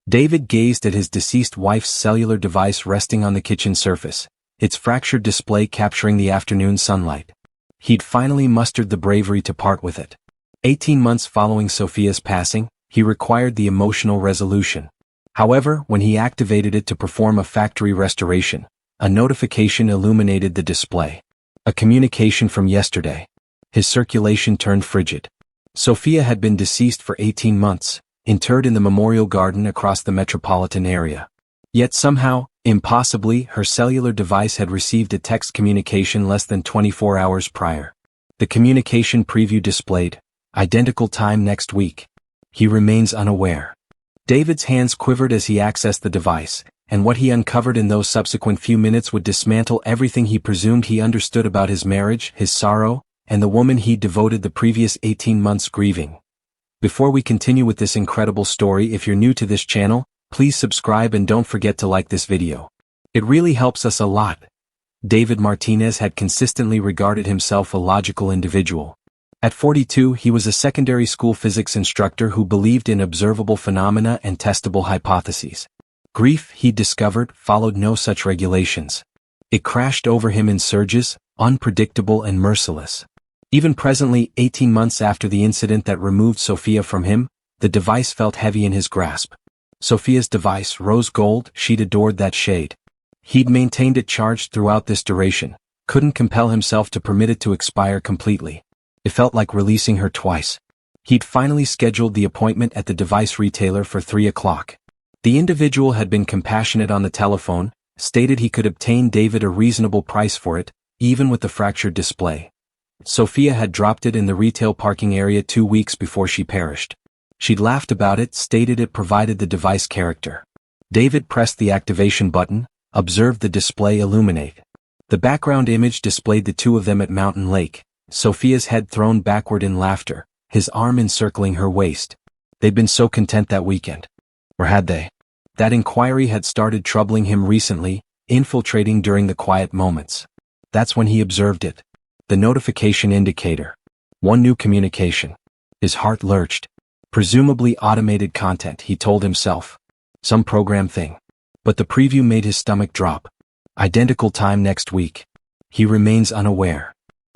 David gazed at his deceased wife's cellular device resting on the kitchen surface, its fractured display capturing the afternoon sunlight. He'd finally mustered the bravery to part with it. 18 months following Sophia's passing, he required the emotional resolution. However, when he activated it to perform a factory restoration, a notification illuminated the display. A communication from yesterday. His circulation turned frigid. Sophia had been deceased for 18 months, interred in the memorial garden across the metropolitan area. Yet somehow, impossibly, her cellular device had received a text communication less than 24 hours prior. The communication preview displayed, "Identical time next week." He remains unaware. David's hands quivered as he accessed the device, and what he uncovered in those subsequent few minutes would dismantle everything he presumed he understood about his marriage, his sorrow, and the woman he'd devoted the previous 18 months grieving. Before we continue with this incredible story, if you're new to this channel, please subscribe and don't forget to like this video. It really helps us a lot. David Martinez had consistently regarded himself a logical individual. At 42, he was a secondary school physics instructor who believed in observable phenomena and testable hypotheses. Grief, he discovered, followed no such regulations. It crashed over him in surges, unpredictable and merciless. Even presently, 18 months after the incident that removed Sophia from him, the device felt heavy in his grasp. Sophia's device, rose gold, she'd adored that shade. He'd maintained it charged throughout this duration, couldn't compel himself to permit it to expire completely. It felt like releasing her twice. He'd finally scheduled the appointment at the device retailer for 3 o'clock. The individual had been compassionate on the telephone, stated he could obtain David a reasonable price for it, even with the fractured display. Sophia had dropped it in the retail parking area 2 weeks before she perished. She'd laughed about it, stated it provided the device character. David pressed the activation button, observed the display illuminate. The background image displayed the two of them at Mountain Lake, Sophia's head thrown backward in laughter, his arm encircling her waist. They'd been so content that weekend. Or had they? That inquiry had started troubling him recently, infiltrating during the quiet moments. That's when he observed it. The notification indicator. One new communication. His heart lurched. Presumably automated content, he told himself. Some program thing. But the preview made his stomach drop. Identical time next week. He remains unaware.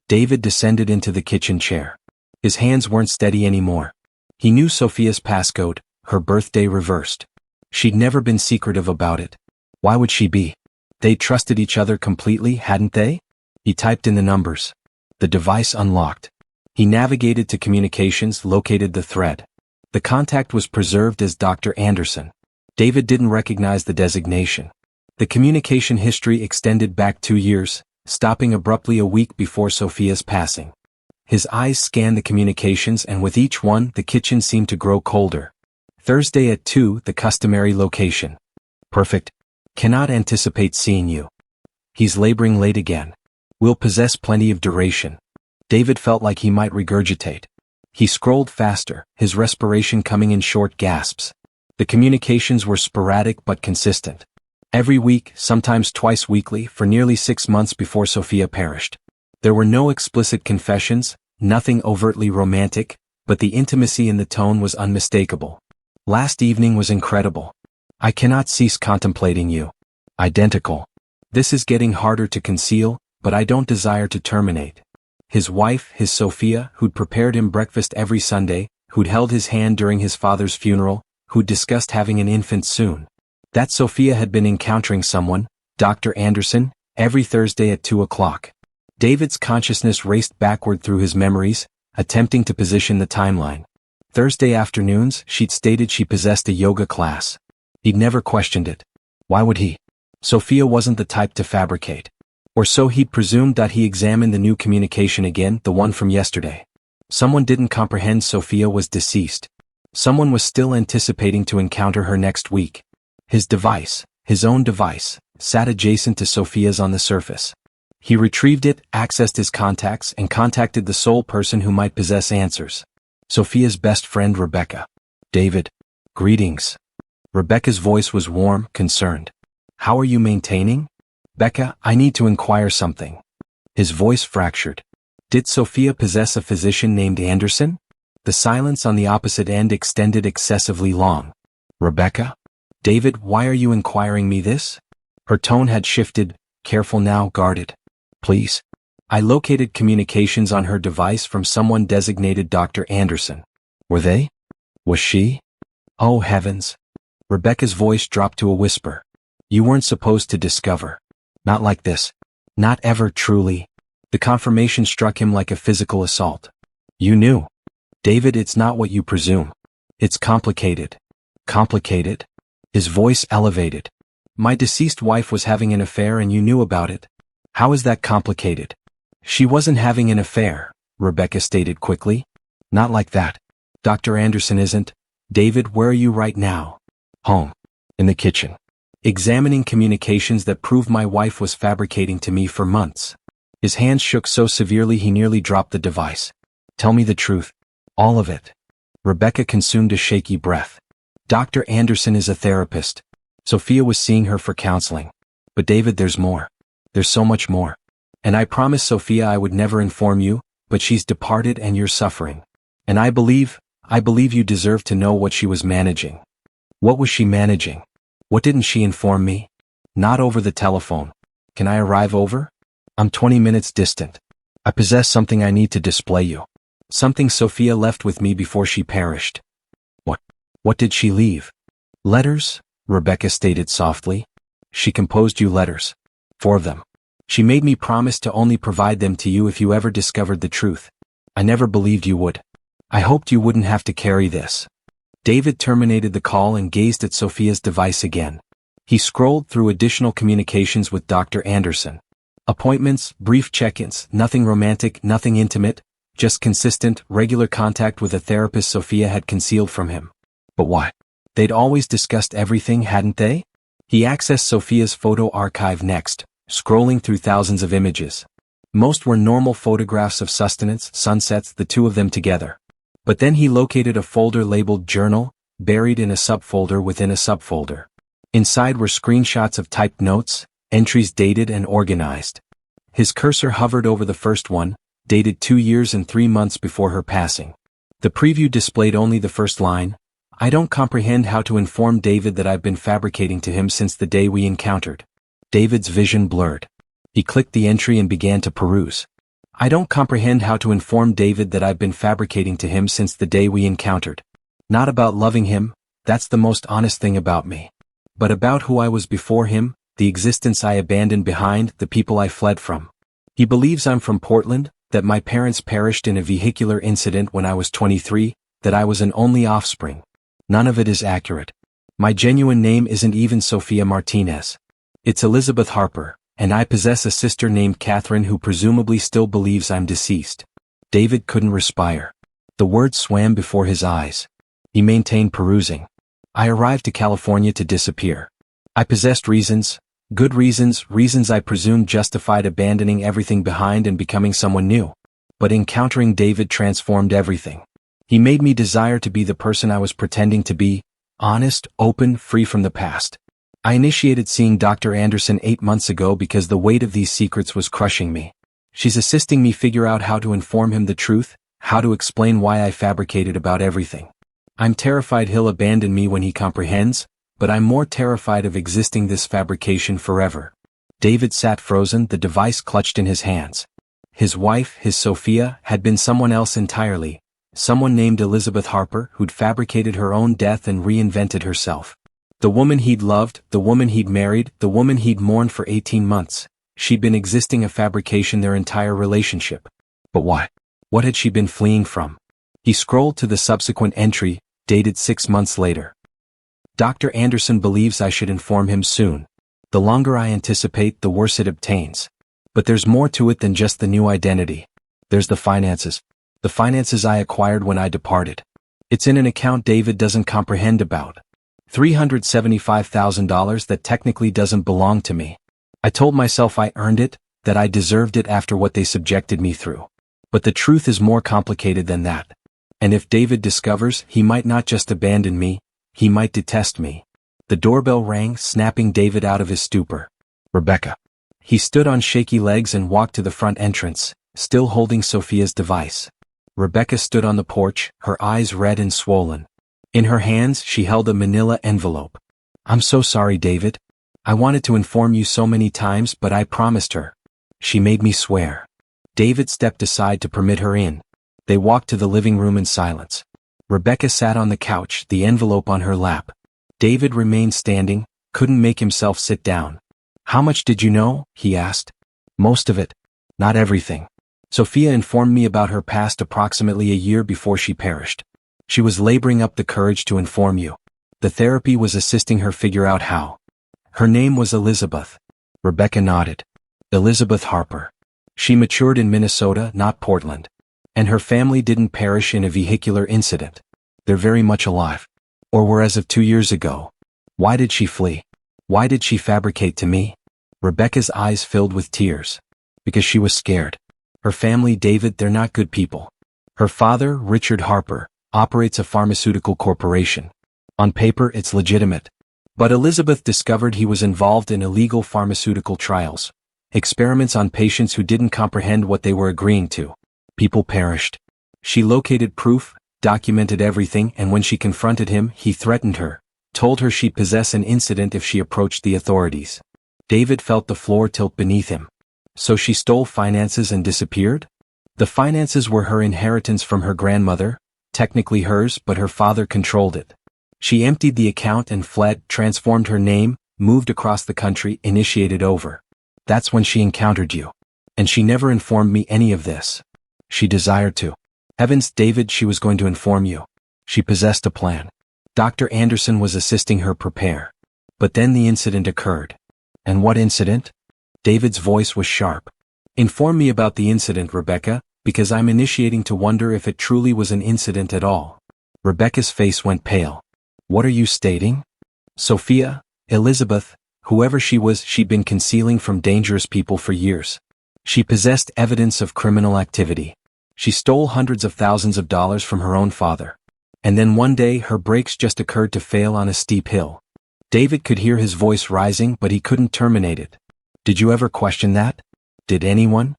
David descended into the kitchen chair. His hands weren't steady anymore. He knew Sophia's passcode, her birthday reversed. She'd never been secretive about it. Why would she be? They'd trusted each other completely, hadn't they? He typed in the numbers. The device unlocked. He navigated to communications, located the thread. The contact was preserved as Dr. Anderson. David didn't recognize the designation. The communication history extended back 2 years, stopping abruptly a week before Sophia's passing. His eyes scanned the communications, and with each one, the kitchen seemed to grow colder. Thursday at 2, the customary location. Perfect. Cannot anticipate seeing you. He's laboring late again. Will possess plenty of duration. David felt like he might regurgitate. He scrolled faster, his respiration coming in short gasps. The communications were sporadic but consistent. Every week, sometimes twice weekly, for nearly 6 months before Sophia perished. There were no explicit confessions, nothing overtly romantic, but the intimacy in the tone was unmistakable. Last evening was incredible. I cannot cease contemplating you. Identical. This is getting harder to conceal, but I don't desire to terminate. His wife, his Sophia, who'd prepared him breakfast every Sunday, who'd held his hand during his father's funeral, who'd discussed having an infant soon. That Sophia had been encountering someone, Dr. Anderson, every Thursday at 2 o'clock. David's consciousness raced backward through his memories, attempting to position the timeline. Thursday afternoons, she'd stated she possessed a yoga class. He'd never questioned it. Why would he? Sophia wasn't the type to fabricate. Or so he'd presumed. That he examined the new communication again, the one from yesterday. Someone didn't comprehend Sophia was deceased. Someone was still anticipating to encounter her next week. His device, his own device, sat adjacent to Sophia's on the surface. He retrieved it, accessed his contacts, and contacted the sole person who might possess answers. Sophia's best friend Rebecca. David. Greetings. Rebecca's voice was warm, concerned. How are you maintaining? Becca, I need to inquire something. His voice fractured. Did Sophia possess a physician named Anderson? The silence on the opposite end extended excessively long. Rebecca? David, why are you inquiring me this? Her tone had shifted, careful now, guarded. Please. I located communications on her device from someone designated Dr. Anderson. Were they? Was she? Oh heavens. Rebecca's voice dropped to a whisper. You weren't supposed to discover. Not like this. Not ever truly. The confirmation struck him like a physical assault. You knew. David, it's not what you presume. It's complicated. Complicated? His voice elevated. My deceased wife was having an affair and you knew about it. How is that complicated? She wasn't having an affair, Rebecca stated quickly. Not like that. Dr. Anderson isn't. David, where are you right now? Home. In the kitchen. Examining communications that proved my wife was fabricating to me for months. His hands shook so severely he nearly dropped the device. Tell me the truth. All of it. Rebecca consumed a shaky breath. Dr. Anderson is a therapist. Sophia was seeing her for counseling. But David, there's more. There's so much more. And I promised Sophia I would never inform you, but she's departed and you're suffering. And I believe you deserve to know what she was managing. What was she managing? What didn't she inform me? Not over the telephone. Can I arrive over? I'm 20 minutes distant. I possess something I need to display you. Something Sophia left with me before she perished. What did she leave? Letters, Rebecca stated softly. She composed you letters. 4 of them. She made me promise to only provide them to you if you ever discovered the truth. I never believed you would. I hoped you wouldn't have to carry this. David terminated the call and gazed at Sophia's device again. He scrolled through additional communications with Dr. Anderson. Appointments, brief check-ins, nothing romantic, nothing intimate, just consistent, regular contact with a therapist Sophia had concealed from him. But why? They'd always discussed everything, hadn't they? He accessed Sophia's photo archive next, scrolling through thousands of images. Most were normal photographs of sustenance, sunsets, the two of them together. But then he located a folder labeled Journal, buried in a subfolder within a subfolder. Inside were screenshots of typed notes, entries dated and organized. His cursor hovered over the first one, dated 2 years and 3 months before her passing. The preview displayed only the first line. I don't comprehend how to inform David that I've been fabricating to him since the day we encountered. David's vision blurred. He clicked the entry and began to peruse. I don't comprehend how to inform David that I've been fabricating to him since the day we encountered. Not about loving him, that's the most honest thing about me. But about who I was before him, the existence I abandoned behind, the people I fled from. He believes I'm from Portland, that my parents perished in a vehicular incident when I was 23, that I was an only offspring. None of it is accurate. My genuine name isn't even Sophia Martinez. It's Elizabeth Harper, and I possess a sister named Catherine who presumably still believes I'm deceased. David couldn't respire. The words swam before his eyes. He maintained perusing. I arrived to California to disappear. I possessed reasons, good reasons, reasons I presumed justified abandoning everything behind and becoming someone new. But encountering David transformed everything. He made me desire to be the person I was pretending to be, honest, open, free from the past. I initiated seeing Dr. Anderson 8 months ago because the weight of these secrets was crushing me. She's assisting me figure out how to inform him the truth, how to explain why I fabricated about everything. I'm terrified he'll abandon me when he comprehends, but I'm more terrified of existing this fabrication forever. David sat frozen, the device clutched in his hands. His wife, his Sophia, had been someone else entirely. Someone named Elizabeth Harper who'd fabricated her own death and reinvented herself. The woman he'd loved, the woman he'd married, the woman he'd mourned for 18 months. She'd been existing a fabrication their entire relationship. But why? What had she been fleeing from? He scrolled to the subsequent entry, dated 6 months later. Dr. Anderson believes I should inform him soon. The longer I anticipate, the worse it obtains. But there's more to it than just the new identity. There's the finances. The finances I acquired when I departed. It's in an account David doesn't comprehend about. $375,000 that technically doesn't belong to me. I told myself I earned it, that I deserved it after what they subjected me through. But the truth is more complicated than that. And if David discovers, he might not just abandon me, he might detest me. The doorbell rang, snapping David out of his stupor. Rebecca. He stood on shaky legs and walked to the front entrance, still holding Sophia's device. Rebecca stood on the porch, her eyes red and swollen. In her hands she held a manila envelope. I'm so sorry, David. I wanted to inform you so many times, but I promised her. She made me swear. David stepped aside to permit her in. They walked to the living room in silence. Rebecca sat on the couch, the envelope on her lap. David remained standing, couldn't make himself sit down. How much did you know? He asked. Most of it. Not everything. Sophia informed me about her past approximately a year before she perished. She was laboring up the courage to inform you. The therapy was assisting her figure out how. Her name was Elizabeth. Rebecca nodded. Elizabeth Harper. She matured in Minnesota, not Portland. And her family didn't perish in a vehicular incident. They're very much alive. Or were as of 2 years ago. Why did she flee? Why did she fabricate to me? Rebecca's eyes filled with tears. Because she was scared. Her family, David, they're not good people. Her father, Richard Harper, operates a pharmaceutical corporation. On paper, it's legitimate. But Elizabeth discovered he was involved in illegal pharmaceutical trials. Experiments on patients who didn't comprehend what they were agreeing to. People perished. She located proof, documented everything, and when she confronted him, he threatened her, told her she'd possess an incident if she approached the authorities. David felt the floor tilt beneath him. So she stole finances and disappeared? The finances were her inheritance from her grandmother, technically hers, but her father controlled it. She emptied the account and fled, transformed her name, moved across the country, initiated over. That's when she encountered you. And she never informed me any of this. She desired to. Heavens, David, she was going to inform you. She possessed a plan. Dr. Anderson was assisting her prepare. But then the incident occurred. And what incident? David's voice was sharp. Inform me about the incident, Rebecca, because I'm initiating to wonder if it truly was an incident at all. Rebecca's face went pale. What are you stating? Sophia, Elizabeth, whoever she was, she'd been concealing from dangerous people for years. She possessed evidence of criminal activity. She stole hundreds of thousands of dollars from her own father. And then one day her brakes just occurred to fail on a steep hill. David could hear his voice rising, but he couldn't terminate it. Did you ever question that? Did anyone?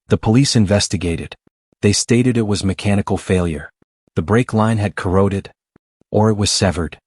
The police investigated. They stated it was mechanical failure. The brake line had corroded. Or it was severed.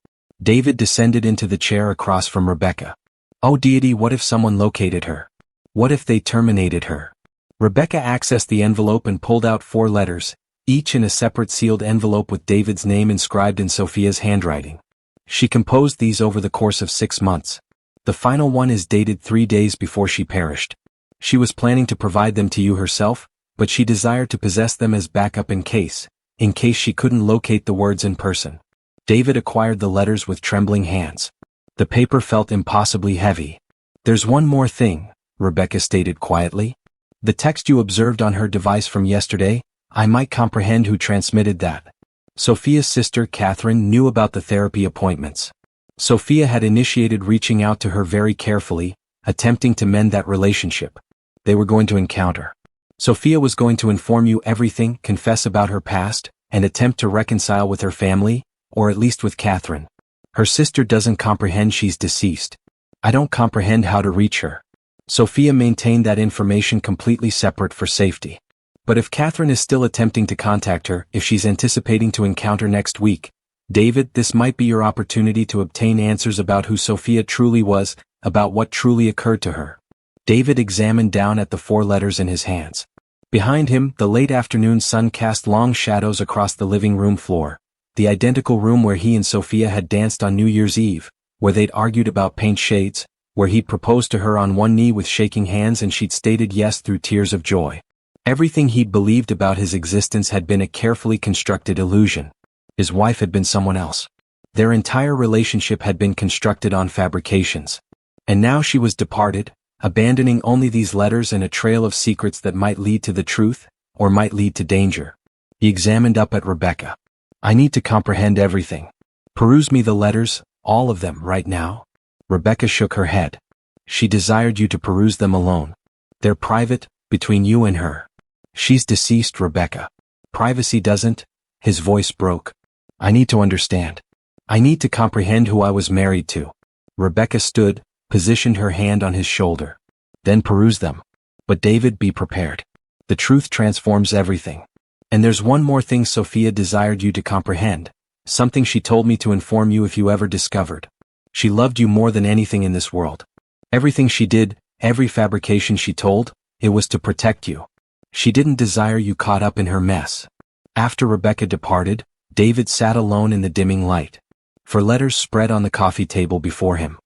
David descended into the chair across from Rebecca. Oh deity, what if someone located her? What if they terminated her? Rebecca accessed the envelope and pulled out 4 letters, each in a separate sealed envelope with David's name inscribed in Sophia's handwriting. She composed these over the course of 6 months. The final one is dated 3 days before she perished. She was planning to provide them to you herself, but she desired to possess them as backup in case she couldn't locate the words in person. David acquired the letters with trembling hands. The paper felt impossibly heavy. There's one more thing, Rebecca stated quietly. The text you observed on her device from yesterday, I might comprehend who transmitted that. Sophia's sister, Catherine, knew about the therapy appointments. Sophia had initiated reaching out to her very carefully, attempting to mend that relationship. They were going to encounter. Sophia was going to inform you everything, confess about her past, and attempt to reconcile with her family, or at least with Catherine. Her sister doesn't comprehend she's deceased. I don't comprehend how to reach her. Sophia maintained that information completely separate for safety. But if Catherine is still attempting to contact her, if she's anticipating to encounter next week, David, this might be your opportunity to obtain answers about who Sophia truly was, about what truly occurred to her. David examined down at the 4 letters in his hands. Behind him, the late afternoon sun cast long shadows across the living room floor. The identical room where he and Sophia had danced on New Year's Eve, where they'd argued about paint shades, where he'd proposed to her on one knee with shaking hands and she'd stated yes through tears of joy. Everything he'd believed about his existence had been a carefully constructed illusion. His wife had been someone else. Their entire relationship had been constructed on fabrications. And now she was departed, abandoning only these letters and a trail of secrets that might lead to the truth, or might lead to danger. He examined up at Rebecca. I need to comprehend everything. Peruse me the letters, all of them, right now. Rebecca shook her head. She desired you to peruse them alone. They're private, between you and her. She's deceased, Rebecca. Privacy doesn't. His voice broke. I need to understand. I need to comprehend who I was married to. Rebecca stood, positioned her hand on his shoulder. Then peruse them. But David, be prepared. The truth transforms everything. And there's one more thing Sophia desired you to comprehend, something she told me to inform you if you ever discovered. She loved you more than anything in this world. Everything she did, every fabrication she told, it was to protect you. She didn't desire you caught up in her mess. After Rebecca departed, David sat alone in the dimming light. Four letters spread on the coffee table before him.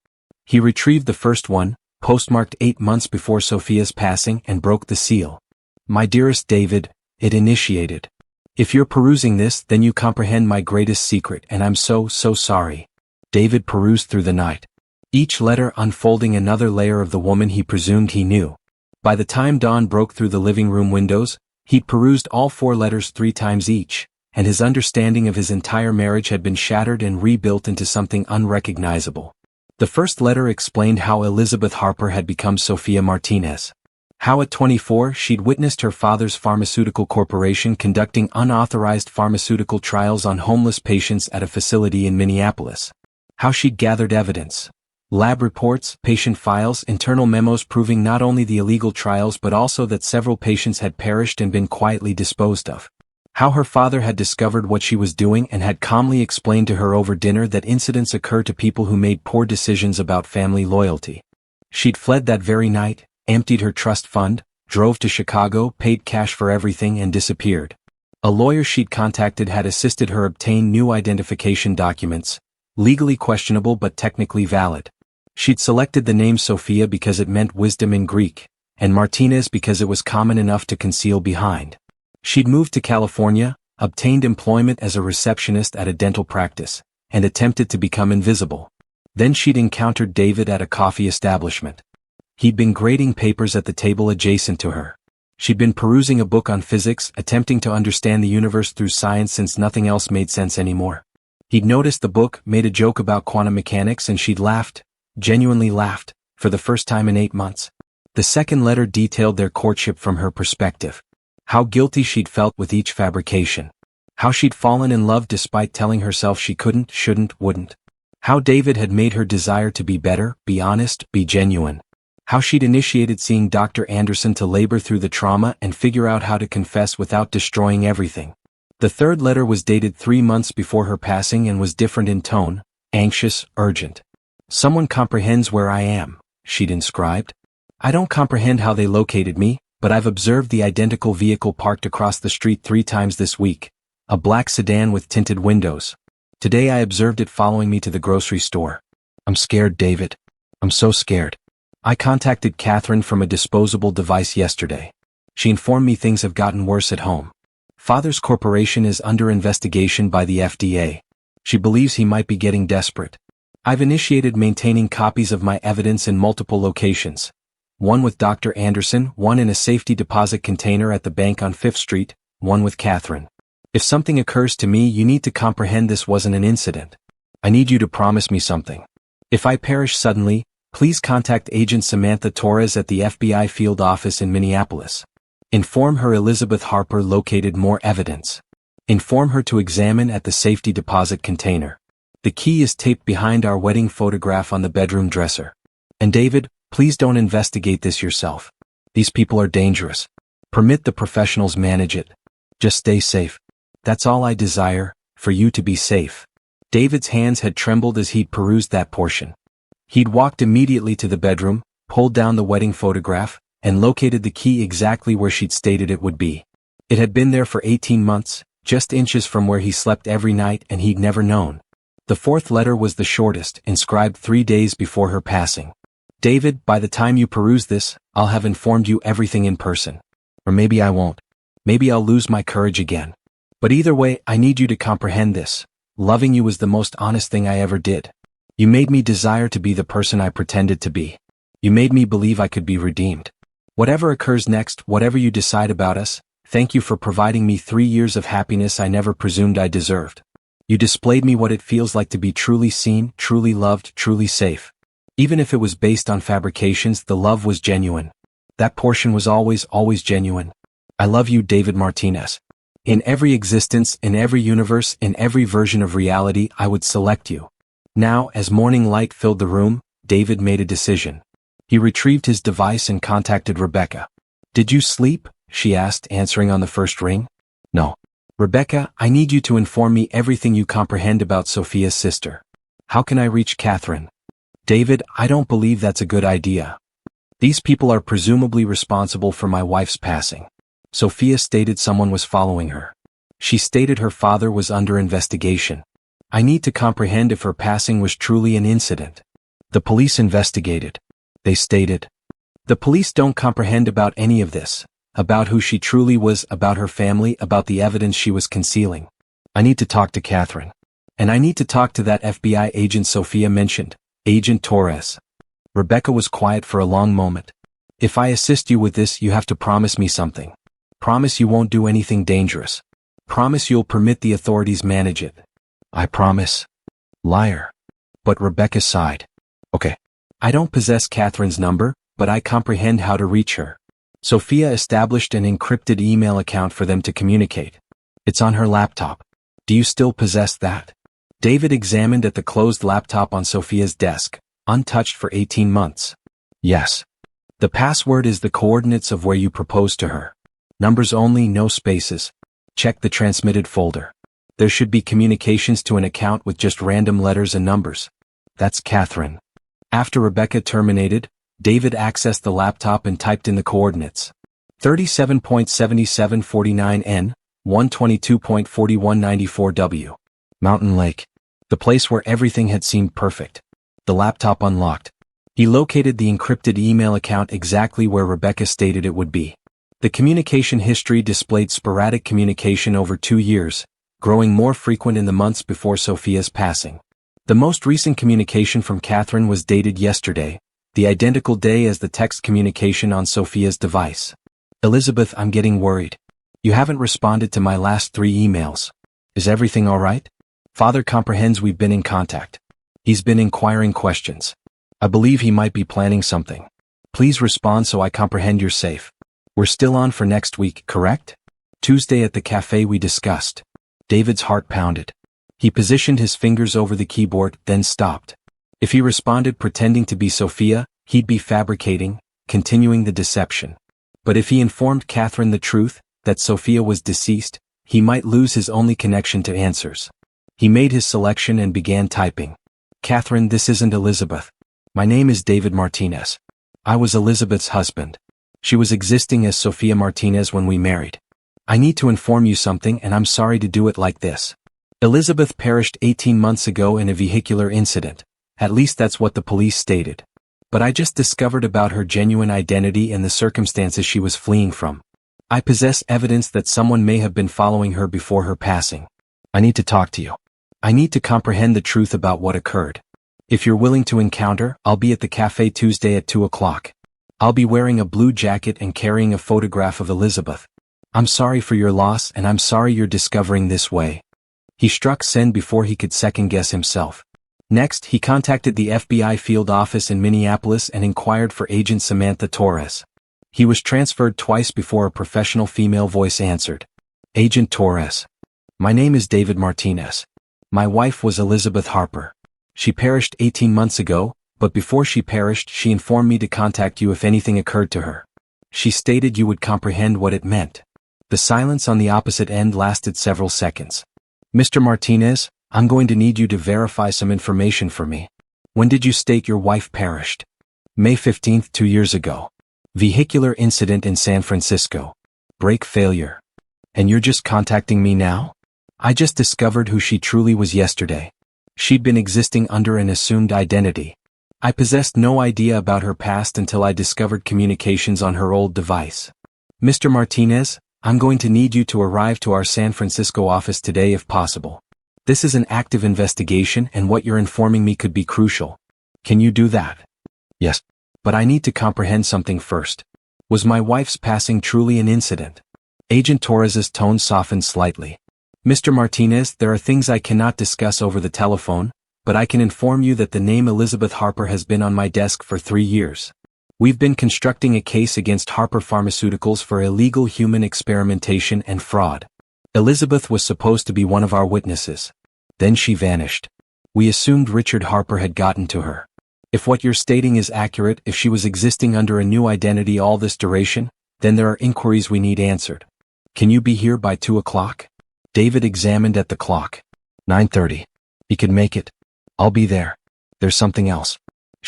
He retrieved the first one, postmarked 8 months before Sophia's passing, and broke the seal. My dearest David, it initiated. If you're perusing this, then you comprehend my greatest secret, and I'm so sorry. David perused through the night. Each letter unfolding another layer of the woman he presumed he knew. By the time dawn broke through the living room windows, he'd perused all 4 letters 3 times each, and his understanding of his entire marriage had been shattered and rebuilt into something unrecognizable. The first letter explained how Elizabeth Harper had become Sophia Martinez. How at 24 she'd witnessed her father's pharmaceutical corporation conducting unauthorized pharmaceutical trials on homeless patients at a facility in Minneapolis. How she'd gathered evidence. Lab reports, patient files, internal memos proving not only the illegal trials but also that several patients had perished and been quietly disposed of. How her father had discovered what she was doing and had calmly explained to her over dinner that incidents occur to people who made poor decisions about family loyalty. She'd fled that very night, emptied her trust fund, drove to Chicago, paid cash for everything, and disappeared. A lawyer she'd contacted had assisted her obtain new identification documents, legally questionable but technically valid. She'd selected the name Sophia because it meant wisdom in Greek, and Martinez because it was common enough to conceal behind. She'd moved to California, obtained employment as a receptionist at a dental practice, and attempted to become invisible. Then she'd encountered David at a coffee establishment. He'd been grading papers at the table adjacent to her. She'd been perusing a book on physics, attempting to understand the universe through science since nothing else made sense anymore. He'd noticed the book, made a joke about quantum mechanics, and she'd laughed, genuinely laughed, for the first time in 8 months. The second letter detailed their courtship from her perspective. How guilty she'd felt with each fabrication. How she'd fallen in love despite telling herself she couldn't, shouldn't, wouldn't. How David had made her desire to be better, be honest, be genuine. How she'd initiated seeing Dr. Anderson to labor through the trauma and figure out how to confess without destroying everything. The third letter was dated 3 months before her passing and was different in tone, anxious, urgent. Someone comprehends where I am, she'd inscribed. I don't comprehend how they located me, but I've observed the identical vehicle parked across the street 3 times this week, a black sedan with tinted windows. Today I observed it following me to the grocery store. I'm scared, David. I'm so scared. I contacted Catherine from a disposable device yesterday. She informed me things have gotten worse at home. Father's corporation is under investigation by the FDA. She believes he might be getting desperate. I've initiated maintaining copies of my evidence in multiple locations. One with Dr. Anderson, one in a safety deposit container at the bank on 5th Street, one with Catherine. If something occurs to me, you need to comprehend this wasn't an incident. I need you to promise me something. If I perish suddenly, please contact Agent Samantha Torres at the FBI field office in Minneapolis. Inform her Elizabeth Harper located more evidence. Inform her to examine at the safety deposit container. The key is taped behind our wedding photograph on the bedroom dresser. And David, please don't investigate this yourself. These people are dangerous. Permit the professionals manage it. Just stay safe. That's all I desire, for you to be safe. David's hands had trembled as he'd perused that portion. He'd walked immediately to the bedroom, pulled down the wedding photograph, and located the key exactly where she'd stated it would be. It had been there for 18 months, just inches from where he slept every night, and he'd never known. The fourth letter was the shortest, inscribed 3 days before her passing. David, by the time you peruse this, I'll have informed you everything in person. Or maybe I won't. Maybe I'll lose my courage again. But either way, I need you to comprehend this. Loving you was the most honest thing I ever did. You made me desire to be the person I pretended to be. You made me believe I could be redeemed. Whatever occurs next, whatever you decide about us, thank you for providing me 3 years of happiness I never presumed I deserved. You displayed me what it feels like to be truly seen, truly loved, truly safe. Even if it was based on fabrications, the love was genuine. That portion was always genuine. I love you, David Martinez. In every existence, in every universe, in every version of reality, I would select you. Now, as morning light filled the room, David made a decision. He retrieved his device and contacted Rebecca. Did you sleep? She asked, answering on the first ring. No. Rebecca, I need you to inform me everything you comprehend about Sophia's sister. How can I reach Catherine? David, I don't believe that's a good idea. These people are presumably responsible for my wife's passing. Sophia stated someone was following her. She stated her father was under investigation. I need to comprehend if her passing was truly an incident. The police investigated. They stated. The police don't comprehend about any of this, about who she truly was, about her family, about the evidence she was concealing. I need to talk to Catherine. And I need to talk to that FBI agent Sophia mentioned, Agent Torres. Rebecca was quiet for a long moment. If I assist you with this, you have to promise me something. Promise you won't do anything dangerous. Promise you'll permit the authorities manage it. I promise. Liar. But Rebecca sighed. Okay. I don't possess Catherine's number, but I comprehend how to reach her. Sophia established an encrypted email account for them to communicate. It's on her laptop. Do you still possess that? David examined at the closed laptop on Sophia's desk, untouched for 18 months. Yes. The password is the coordinates of where you proposed to her. Numbers only, no spaces. Check the transmitted folder. There should be communications to an account with just random letters and numbers. That's Catherine. After Rebecca terminated, David accessed the laptop and typed in the coordinates. 37.7749N, 122.4194W. Mountain Lake. The place where everything had seemed perfect. The laptop unlocked. He located the encrypted email account exactly where Rebecca stated it would be. The communication history displayed sporadic communication over 2 years, growing more frequent in the months before Sophia's passing. The most recent communication from Catherine was dated yesterday, the identical day as the text communication on Sophia's device. Elizabeth, I'm getting worried. You haven't responded to my last 3 emails. Is everything all right? Father comprehends we've been in contact. He's been inquiring questions. I believe he might be planning something. Please respond so I comprehend you're safe. We're still on for next week, correct? Tuesday at the cafe we discussed. David's heart pounded. He positioned his fingers over the keyboard, then stopped. If he responded pretending to be Sophia, he'd be fabricating, continuing the deception. But if he informed Catherine the truth, that Sophia was deceased, he might lose his only connection to answers. He made his selection and began typing. Catherine, this isn't Elizabeth. My name is David Martinez. I was Elizabeth's husband. She was existing as Sophia Martinez when we married. I need to inform you something, and I'm sorry to do it like this. Elizabeth perished 18 months ago in a vehicular incident. At least that's what the police stated. But I just discovered about her genuine identity and the circumstances she was fleeing from. I possess evidence that someone may have been following her before her passing. I need to talk to you. I need to comprehend the truth about what occurred. If you're willing to encounter, I'll be at the cafe Tuesday at 2 o'clock. I'll be wearing a blue jacket and carrying a photograph of Elizabeth. I'm sorry for your loss, and I'm sorry you're discovering this way. He struck send before he could second-guess himself. Next, he contacted the FBI field office in Minneapolis and inquired for Agent Samantha Torres. He was transferred twice before a professional female voice answered. Agent Torres. My name is David Martinez. My wife was Elizabeth Harper. She perished 18 months ago, but before she perished, she informed me to contact you if anything occurred to her. She stated you would comprehend what it meant. The silence on the opposite end lasted several seconds. Mr. Martinez, I'm going to need you to verify some information for me. When did you state your wife perished? May 15th, 2 years ago. Vehicular incident in San Francisco. Brake failure. And you're just contacting me now? I just discovered who she truly was yesterday. She'd been existing under an assumed identity. I possessed no idea about her past until I discovered communications on her old device. Mr. Martinez, I'm going to need you to arrive to our San Francisco office today if possible. This is an active investigation and what you're informing me could be crucial. Can you do that? Yes. But I need to comprehend something first. Was my wife's passing truly an incident? Agent Torres's tone softened slightly. Mr. Martinez, there are things I cannot discuss over the telephone, but I can inform you that the name Elizabeth Harper has been on my desk for 3 years. We've been constructing a case against Harper Pharmaceuticals for illegal human experimentation and fraud. Elizabeth was supposed to be one of our witnesses. Then she vanished. We assumed Richard Harper had gotten to her. If what you're stating is accurate, if she was existing under a new identity all this duration, then there are inquiries we need answered. Can you be here by 2 o'clock? David examined at the clock. 9:30. He could make it. I'll be there. There's something else.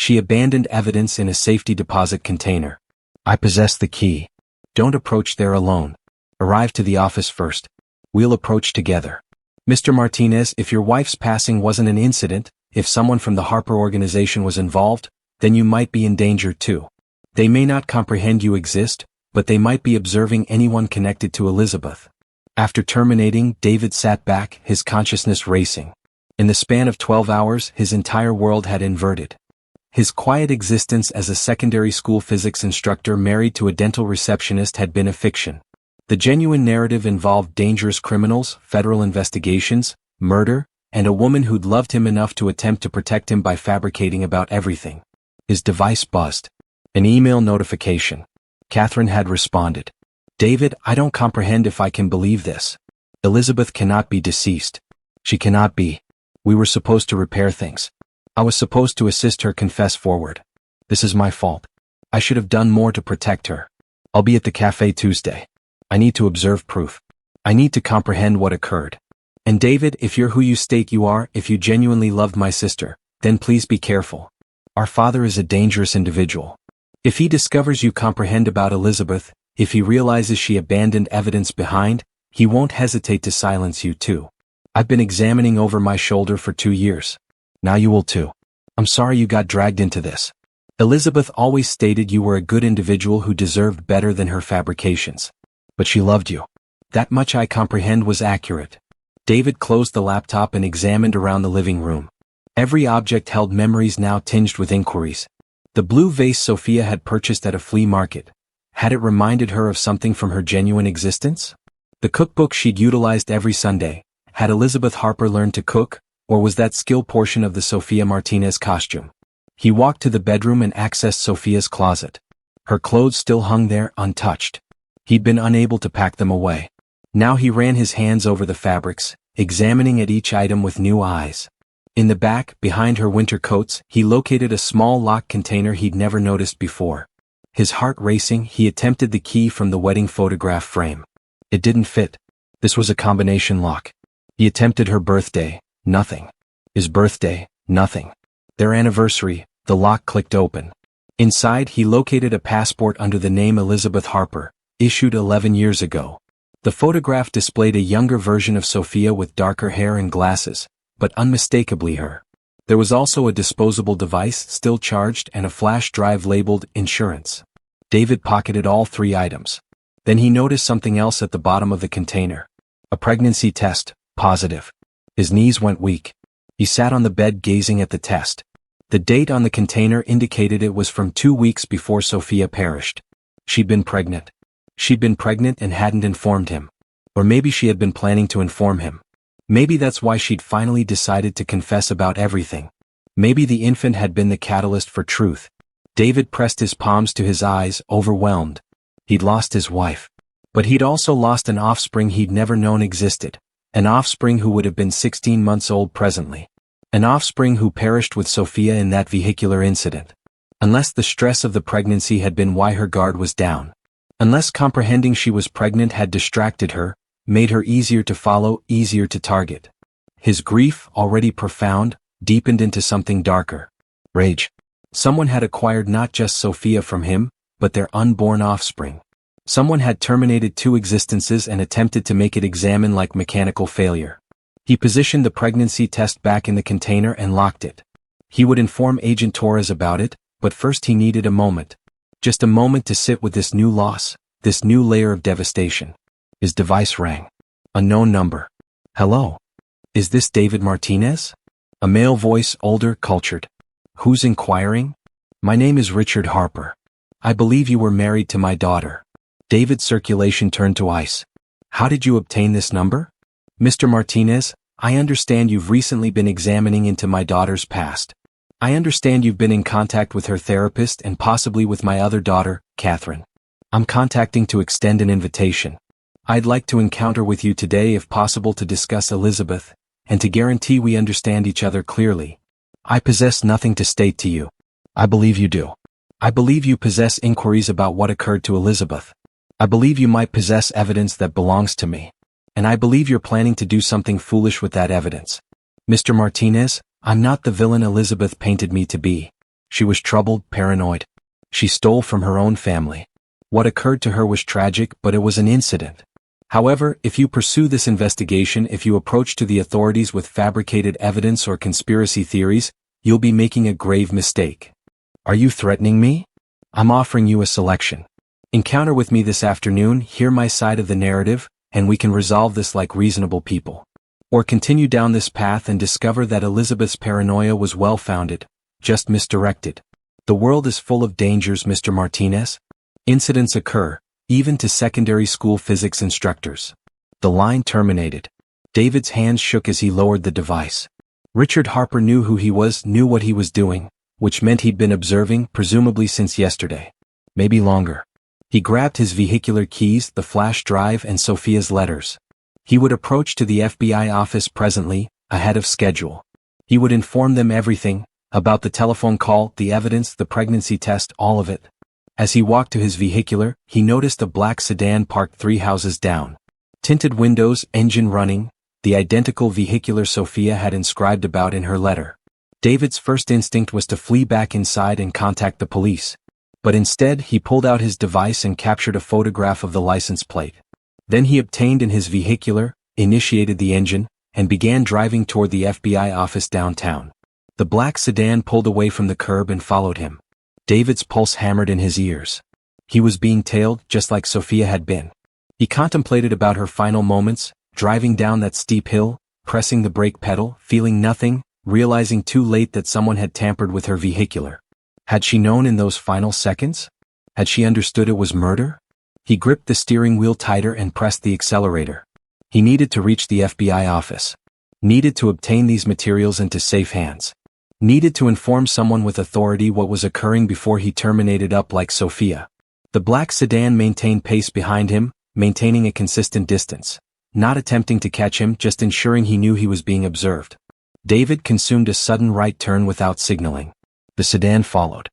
She abandoned evidence in a safety deposit container. I possess the key. Don't approach there alone. Arrive to the office first. We'll approach together. Mr. Martinez, if your wife's passing wasn't an incident, if someone from the Harper organization was involved, then you might be in danger too. They may not comprehend you exist, but they might be observing anyone connected to Elizabeth. After terminating, David sat back, his consciousness racing. In the span of 12 hours, his entire world had inverted. His quiet existence as a secondary school physics instructor married to a dental receptionist had been a fiction. The genuine narrative involved dangerous criminals, federal investigations, murder, and a woman who'd loved him enough to attempt to protect him by fabricating about everything. His device buzzed. An email notification. Catherine had responded. David, I don't comprehend if I can believe this. Elizabeth cannot be deceased. She cannot be. We were supposed to repair things. I was supposed to assist her confess forward. This is my fault. I should have done more to protect her. I'll be at the cafe Tuesday. I need to observe proof. I need to comprehend what occurred. And David, if you're who you state you are, if you genuinely loved my sister, then please be careful. Our father is a dangerous individual. If he discovers you comprehend about Elizabeth, if he realizes she abandoned evidence behind, he won't hesitate to silence you too. I've been examining over my shoulder for 2 years. Now you will too. I'm sorry you got dragged into this. Elizabeth always stated you were a good individual who deserved better than her fabrications. But she loved you. That much I comprehend was accurate. David closed the laptop and examined around the living room. Every object held memories now tinged with inquiries. The blue vase Sophia had purchased at a flea market. Had it reminded her of something from her genuine existence? The cookbook she'd utilized every Sunday. Had Elizabeth Harper learned to cook, or was that skill portion of the Sophia Martinez costume? He walked to the bedroom and accessed Sophia's closet. Her clothes still hung there, untouched. He'd been unable to pack them away. Now he ran his hands over the fabrics, examining at each item with new eyes. In the back, behind her winter coats, he located a small lock container he'd never noticed before. His heart racing, he attempted the key from the wedding photograph frame. It didn't fit. This was a combination lock. He attempted her birthday, nothing. His birthday, nothing. Their anniversary, the lock clicked open. Inside, he located a passport under the name Elizabeth Harper, issued 11 years ago. The photograph displayed a younger version of Sophia with darker hair and glasses, but unmistakably her. There was also a disposable device still charged and a flash drive labeled insurance. David pocketed all 3 items. Then he noticed something else at the bottom of the container. A pregnancy test, positive. His knees went weak. He sat on the bed gazing at the test. The date on the container indicated it was from 2 weeks before Sophia perished. She'd been pregnant. She'd been pregnant and hadn't informed him. Or maybe she had been planning to inform him. Maybe that's why she'd finally decided to confess about everything. Maybe the infant had been the catalyst for truth. David pressed his palms to his eyes, overwhelmed. He'd lost his wife. But he'd also lost an offspring he'd never known existed. An offspring who would have been 16 months old presently. An offspring who perished with Sophia in that vehicular incident. Unless the stress of the pregnancy had been why her guard was down. Unless comprehending she was pregnant had distracted her, made her easier to follow, easier to target. His grief, already profound, deepened into something darker. Rage. Someone had acquired not just Sophia from him, but their unborn offspring. Someone had terminated 2 existences and attempted to make it examine like mechanical failure. He positioned the pregnancy test back in the container and locked it. He would inform Agent Torres about it, but first he needed a moment. Just a moment to sit with this new loss, this new layer of devastation. His device rang. Unknown number. Hello. Is this David Martinez? A male voice, older, cultured. Who's inquiring? My name is Richard Harper. I believe you were married to my daughter. David's circulation turned to ice. How did you obtain this number? Mr. Martinez, I understand you've recently been examining into my daughter's past. I understand you've been in contact with her therapist and possibly with my other daughter, Catherine. I'm contacting to extend an invitation. I'd like to encounter with you today if possible to discuss Elizabeth, and to guarantee we understand each other clearly. I possess nothing to state to you. I believe you do. I believe you possess inquiries about what occurred to Elizabeth. I believe you might possess evidence that belongs to me. And I believe you're planning to do something foolish with that evidence. Mr. Martinez, I'm not the villain Elizabeth painted me to be. She was troubled, paranoid. She stole from her own family. What occurred to her was tragic, but it was an incident. However, if you pursue this investigation, if you approach to the authorities with fabricated evidence or conspiracy theories, you'll be making a grave mistake. Are you threatening me? I'm offering you a selection. Encounter with me this afternoon, hear my side of the narrative, and we can resolve this like reasonable people. Or continue down this path and discover that Elizabeth's paranoia was well-founded, just misdirected. The world is full of dangers, Mr. Martinez. Incidents occur, even to secondary school physics instructors. The line terminated. David's hands shook as he lowered the device. Richard Harper knew who he was, knew what he was doing, which meant he'd been observing, presumably since yesterday. Maybe longer. He grabbed his vehicular keys, the flash drive, and Sophia's letters. He would approach to the FBI office presently, ahead of schedule. He would inform them everything, about the telephone call, the evidence, the pregnancy test, all of it. As he walked to his vehicular, he noticed a black sedan parked 3 houses down. Tinted windows, engine running, the identical vehicular Sophia had inscribed about in her letter. David's first instinct was to flee back inside and contact the police. But instead, he pulled out his device and captured a photograph of the license plate. Then he obtained in his vehicular, initiated the engine, and began driving toward the FBI office downtown. The black sedan pulled away from the curb and followed him. David's pulse hammered in his ears. He was being tailed, just like Sophia had been. He contemplated about her final moments, driving down that steep hill, pressing the brake pedal, feeling nothing, realizing too late that someone had tampered with her vehicular. Had she known in those final seconds? Had she understood it was murder? He gripped the steering wheel tighter and pressed the accelerator. He needed to reach the FBI office. Needed to obtain these materials into safe hands. Needed to inform someone with authority what was occurring before he terminated up like Sophia. The black sedan maintained pace behind him, maintaining a consistent distance. Not attempting to catch him, just ensuring he knew he was being observed. David consumed a sudden right turn without signaling. The sedan followed.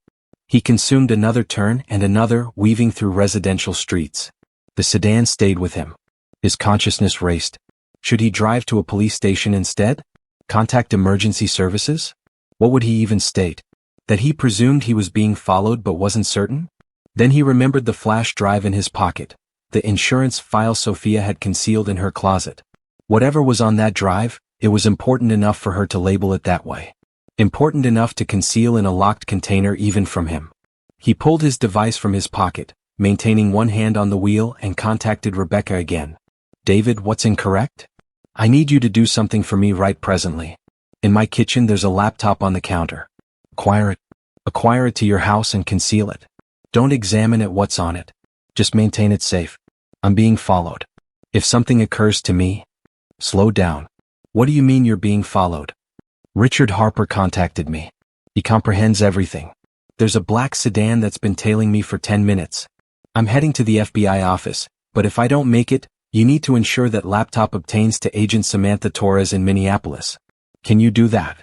He consumed another turn and another, weaving through residential streets. The sedan stayed with him. His consciousness raced. Should he drive to a police station instead? Contact emergency services? What would he even state? That he presumed he was being followed but wasn't certain? Then he remembered the flash drive in his pocket, the insurance file Sophia had concealed in her closet. Whatever was on that drive, it was important enough for her to label it that way. Important enough to conceal in a locked container even from him. He pulled his device from his pocket, maintaining one hand on the wheel, and contacted Rebecca again. David, what's incorrect? I need you to do something for me right presently. In my kitchen there's a laptop on the counter. Acquire it. Acquire it to your house and conceal it. Don't examine it what's on it. Just maintain it safe. I'm being followed. If something occurs to me... Slow down. What do you mean you're being followed? Richard Harper contacted me. He comprehends everything. There's a black sedan that's been tailing me for 10 minutes. I'm heading to the FBI office, but if I don't make it, you need to ensure that laptop obtains to Agent Samantha Torres in Minneapolis. Can you do that?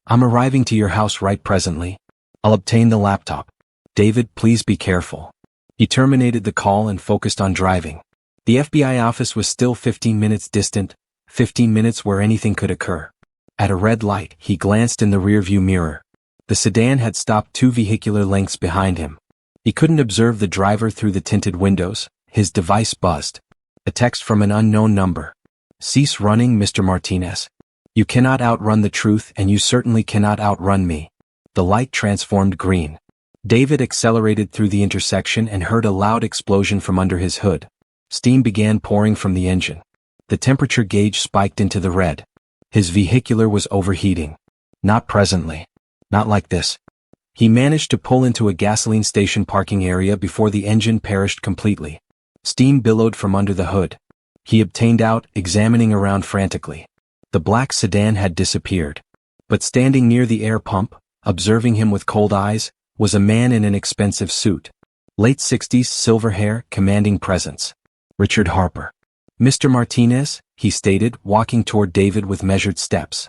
I'm arriving to your house right presently. I'll obtain the laptop. David, please be careful. He terminated the call and focused on driving. The FBI office was still 15 minutes distant, 15 minutes where anything could occur. At a red light, he glanced in the rearview mirror. The sedan had stopped 2 vehicular lengths behind him. He couldn't observe the driver through the tinted windows. His device buzzed. A text from an unknown number. Cease running, Mr. Martinez. You cannot outrun the truth, and you certainly cannot outrun me. The light transformed green. David accelerated through the intersection and heard a loud explosion from under his hood. Steam began pouring from the engine. The temperature gauge spiked into the red. His vehicular was overheating. Not presently. Not like this. He managed to pull into a gasoline station parking area before the engine perished completely. Steam billowed from under the hood. He obtained out, examining around frantically. The black sedan had disappeared. But standing near the air pump, observing him with cold eyes, was a man in an expensive suit. Late 60s, silver hair, commanding presence. Richard Harper. Mr. Martinez, he stated, walking toward David with measured steps.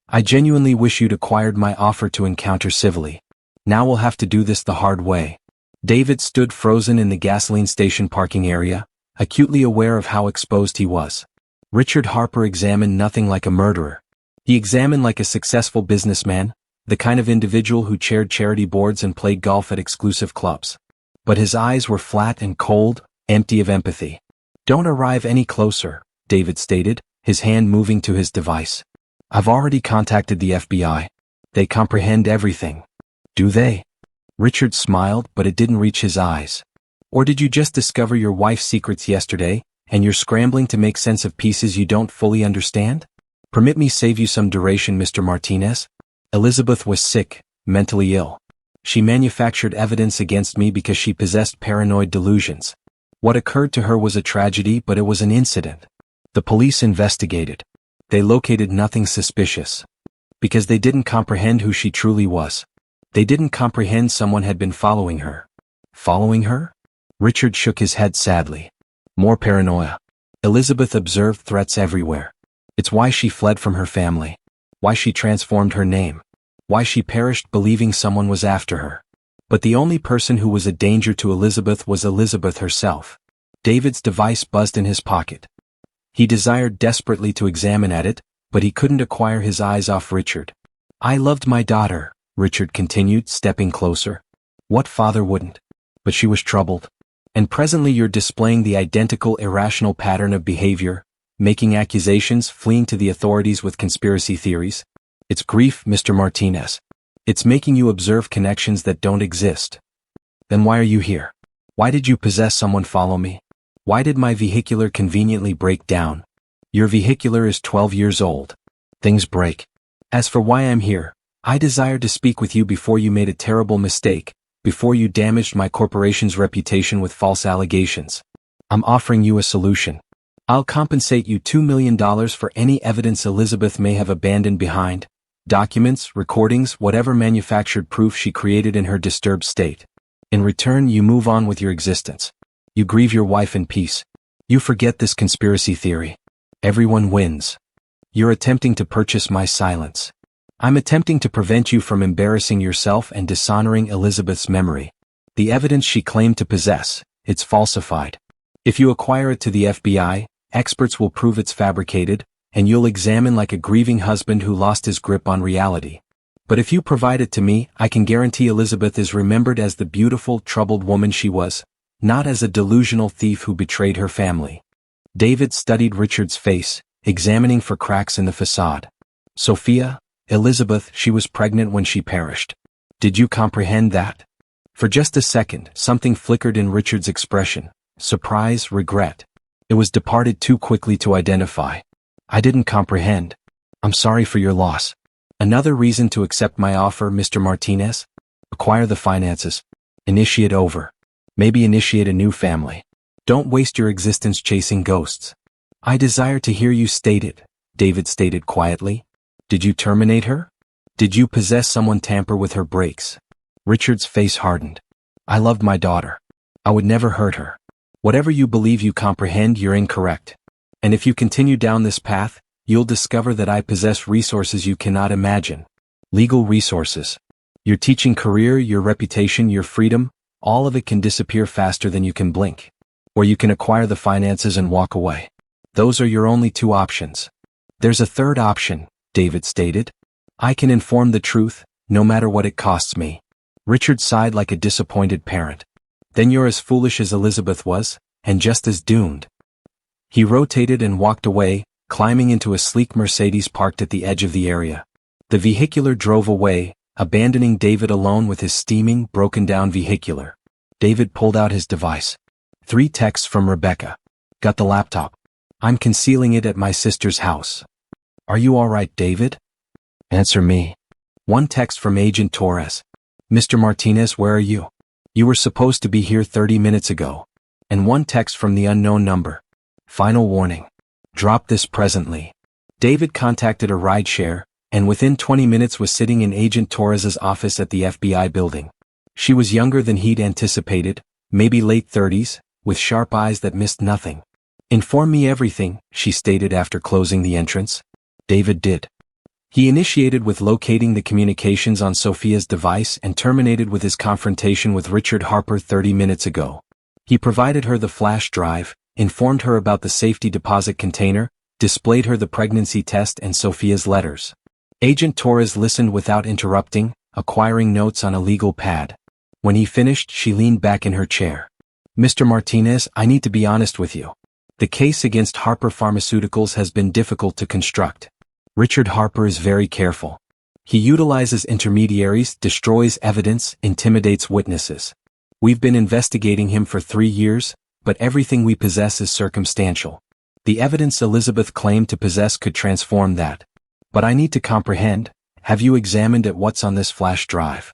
I genuinely wish you'd acquired my offer to encounter civilly. Now we'll have to do this the hard way. David stood frozen in the gasoline station parking area, acutely aware of how exposed he was. Richard Harper examined nothing like a murderer. He examined like a successful businessman, the kind of individual who chaired charity boards and played golf at exclusive clubs. But his eyes were flat and cold, empty of empathy. "Don't arrive any closer," David stated, his hand moving to his device. "I've already contacted the FBI. They comprehend everything." "Do they?" Richard smiled, but it didn't reach his eyes. "Or did you just discover your wife's secrets yesterday, and you're scrambling to make sense of pieces you don't fully understand? Permit me save you some duration, Mr. Martinez. Elizabeth was sick, mentally ill. She manufactured evidence against me because she possessed paranoid delusions. What occurred to her was a tragedy, but it was an incident. The police investigated. They located nothing suspicious. Because they didn't comprehend who she truly was. They didn't comprehend someone had been following her." "Following her?" Richard shook his head sadly. "More paranoia. Elizabeth observed threats everywhere. It's why she fled from her family. Why she transformed her name. Why she perished believing someone was after her. But the only person who was a danger to Elizabeth was Elizabeth herself." David's device buzzed in his pocket. He desired desperately to examine at it, but he couldn't acquire his eyes off Richard. "I loved my daughter," Richard continued, stepping closer. "What father wouldn't? But she was troubled. And presently you're displaying the identical irrational pattern of behavior, making accusations, fleeing to the authorities with conspiracy theories. It's grief, Mr. Martinez. It's making you observe connections that don't exist. Then why are you here? Why did you possess someone follow me? Why did my vehicular conveniently break down? Your vehicular is 12 years old. Things break. As for why I'm here, I desire to speak with you before you made a terrible mistake, before you damaged my corporation's reputation with false allegations. I'm offering you a solution. I'll compensate you $2 million for any evidence Elizabeth may have abandoned behind, documents, recordings, whatever manufactured proof she created in her disturbed state. In return, you move on with your existence. You grieve your wife in peace. You forget this conspiracy theory. Everyone wins. You're attempting to purchase my silence. I'm attempting to prevent you from embarrassing yourself and dishonoring Elizabeth's memory. The evidence she claimed to possess, it's falsified. If you acquire it to the FBI, experts will prove it's fabricated, and you'll examine like a grieving husband who lost his grip on reality. But if you provide it to me, I can guarantee Elizabeth is remembered as the beautiful, troubled woman she was, not as a delusional thief who betrayed her family." David studied Richard's face, examining for cracks in the facade. "Sophia, Elizabeth, she was pregnant when she perished. Did you comprehend that?" For just a second, something flickered in Richard's expression. Surprise, regret. It was departed too quickly to identify. "I didn't comprehend. I'm sorry for your loss. Another reason to accept my offer, Mr. Martinez? Acquire the finances. Initiate over. Maybe initiate a new family. Don't waste your existence chasing ghosts." "I desire to hear you state it," David stated quietly. "Did you terminate her? Did you possess someone, tamper with her brakes?" Richard's face hardened. "I loved my daughter. I would never hurt her. Whatever you believe you comprehend, you're incorrect. And if you continue down this path, you'll discover that I possess resources you cannot imagine. Legal resources. Your teaching career, your reputation, your freedom, all of it can disappear faster than you can blink. Or you can acquire the finances and walk away. Those are your only two options." "There's a third option," David stated. "I can inform the truth, no matter what it costs me." Richard sighed like a disappointed parent. "Then you're as foolish as Elizabeth was, and just as doomed." He rotated and walked away, climbing into a sleek Mercedes parked at the edge of the area. The vehicular drove away, abandoning David alone with his steaming, broken-down vehicular. David pulled out his device. 3 texts from Rebecca. "Got the laptop. I'm concealing it at my sister's house. Are you all right, David? Answer me." 1 text from Agent Torres. "Mr. Martinez, where are you? You were supposed to be here 30 minutes ago." And 1 text from the unknown number. "Final warning. Drop this presently." David contacted a rideshare, and within 20 minutes was sitting in Agent Torres's office at the FBI building. She was younger than he'd anticipated, maybe late 30s, with sharp eyes that missed nothing. "Inform me everything," she stated after closing the entrance. David did. He initiated with locating the communications on Sophia's device and terminated with his confrontation with Richard Harper 30 minutes ago. He provided her the flash drive, informed her about the safety deposit container, displayed her the pregnancy test and Sophia's letters. Agent Torres listened without interrupting, acquiring notes on a legal pad. When he finished, she leaned back in her chair. Mr. Martinez, I need to be honest with you. The case against Harper Pharmaceuticals has been difficult to construct. Richard Harper is very careful. He utilizes intermediaries, destroys evidence, intimidates witnesses. We've been investigating him for 3 years, but everything we possess is circumstantial. The evidence Elizabeth claimed to possess could transform that. But I need to comprehend, have you examined at what's on this flash drive?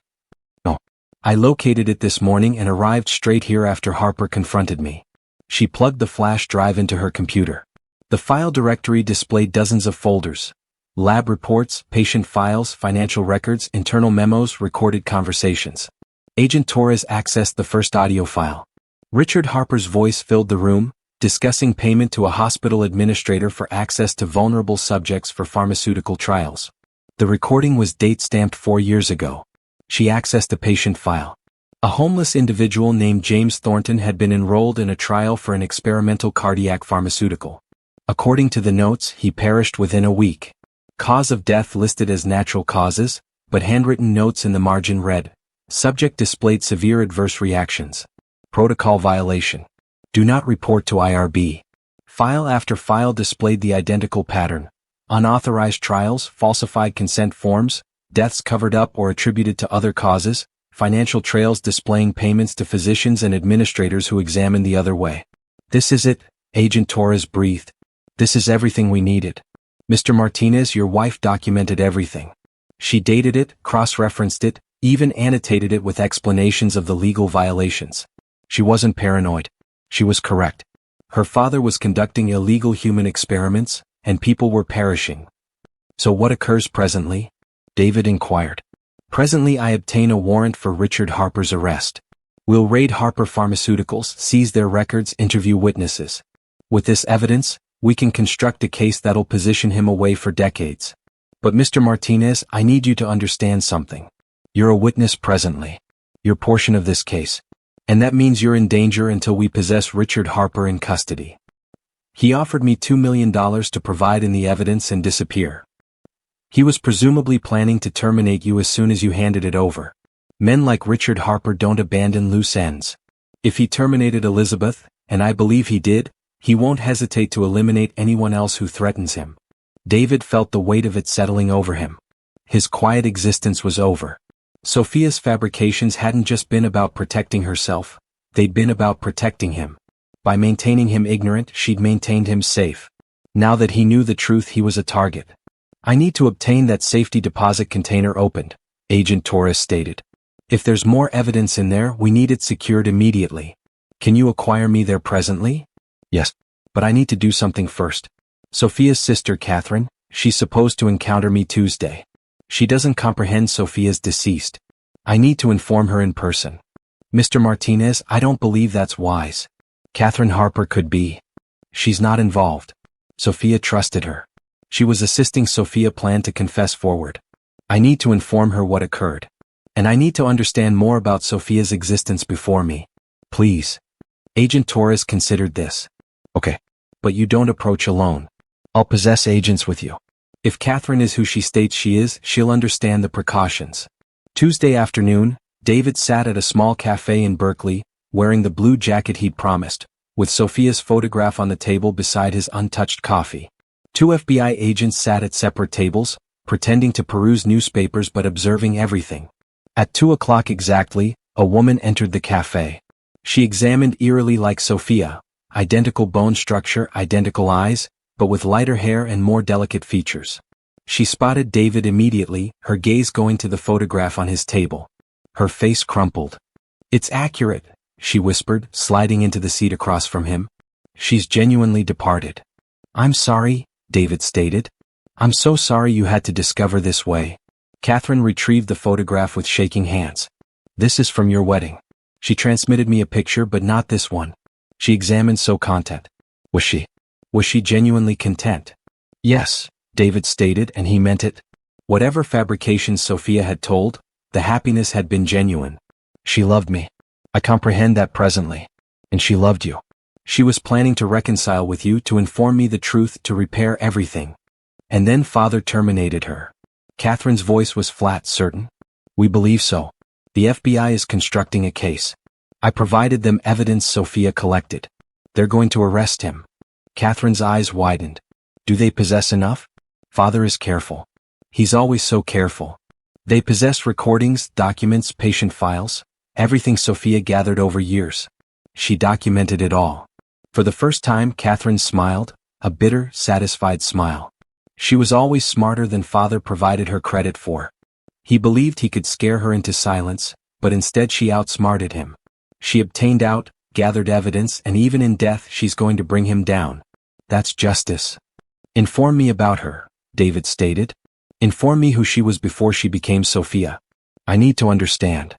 No. I located it this morning and arrived straight here after Harper confronted me. She plugged the flash drive into her computer. The file directory displayed dozens of folders. Lab reports, patient files, financial records, internal memos, recorded conversations. Agent Torres accessed the first audio file. Richard Harper's voice filled the room, discussing payment to a hospital administrator for access to vulnerable subjects for pharmaceutical trials. The recording was date-stamped 4 years ago. She accessed a patient file. A homeless individual named James Thornton had been enrolled in a trial for an experimental cardiac pharmaceutical. According to the notes, he perished within a week. Cause of death listed as natural causes, but handwritten notes in the margin read, subject displayed severe adverse reactions. Protocol violation. Do not report to IRB. File after file displayed the identical pattern. Unauthorized trials, falsified consent forms, deaths covered up or attributed to other causes, financial trails displaying payments to physicians and administrators who examined the other way. This is it, Agent Torres breathed. This is everything we needed. Mr. Martinez, your wife documented everything. She dated it, cross-referenced it, even annotated it with explanations of the legal violations. She wasn't paranoid. She was correct. Her father was conducting illegal human experiments, and people were perishing. So what occurs presently? David inquired. Presently I obtain a warrant for Richard Harper's arrest. We'll raid Harper Pharmaceuticals, seize their records, interview witnesses. With this evidence, we can construct a case that'll position him away for decades. But Mr. Martinez, I need you to understand something. You're a witness presently. Your portion of this case. And that means you're in danger until we possess Richard Harper in custody. He offered me $2 million to provide in the evidence and disappear. He was presumably planning to terminate you as soon as you handed it over. Men like Richard Harper don't abandon loose ends. If he terminated Elizabeth, and I believe he did, he won't hesitate to eliminate anyone else who threatens him. David felt the weight of it settling over him. His quiet existence was over. Sophia's fabrications hadn't just been about protecting herself, they'd been about protecting him. By maintaining him ignorant, she'd maintained him safe. Now that he knew the truth, he was a target. I need to obtain that safety deposit container opened, Agent Torres stated. If there's more evidence in there, we need it secured immediately. Can you acquire me there presently? Yes. But I need to do something first. Sophia's sister Catherine, she's supposed to encounter me Tuesday. She doesn't comprehend Sophia's deceased. I need to inform her in person. Mr. Martinez, I don't believe that's wise. Catherine Harper could be. She's not involved. Sophia trusted her. She was assisting Sophia plan to confess forward. I need to inform her what occurred. And I need to understand more about Sophia's existence before me. Please. Agent Torres considered this. Okay. But you don't approach alone. I'll possess agents with you. If Catherine is who she states she is, she'll understand the precautions. Tuesday afternoon, David sat at a small cafe in Berkeley, wearing the blue jacket he'd promised, with Sophia's photograph on the table beside his untouched coffee. 2 FBI agents sat at separate tables, pretending to peruse newspapers but observing everything. At 2 o'clock exactly, a woman entered the cafe. She examined eerily like Sophia, identical bone structure, identical eyes, but with lighter hair and more delicate features. She spotted David immediately, her gaze going to the photograph on his table. Her face crumpled. It's accurate, she whispered, sliding into the seat across from him. She's genuinely departed. I'm sorry, David stated. I'm so sorry you had to discover this way. Catherine retrieved the photograph with shaking hands. This is from your wedding. She transmitted me a picture but not this one. She examined content. Was she genuinely content? Yes, David stated, and he meant it. Whatever fabrications Sophia had told, the happiness had been genuine. She loved me. I comprehend that presently. And she loved you. She was planning to reconcile with you, to inform me the truth, to repair everything. And then Father terminated her. Catherine's voice was flat. Certain? We believe so. The FBI is constructing a case. I provided them evidence Sophia collected. They're going to arrest him. Catherine's eyes widened. Do they possess enough? Father is careful. He's always so careful. They possess recordings, documents, patient files, everything Sophia gathered over years. She documented it all. For the first time, Catherine smiled, a bitter, satisfied smile. She was always smarter than Father provided her credit for. He believed he could scare her into silence, but instead she outsmarted him. She obtained out, gathered evidence, and even in death she's going to bring him down. That's justice. Inform me about her, David stated. Inform me who she was before she became Sophia. I need to understand.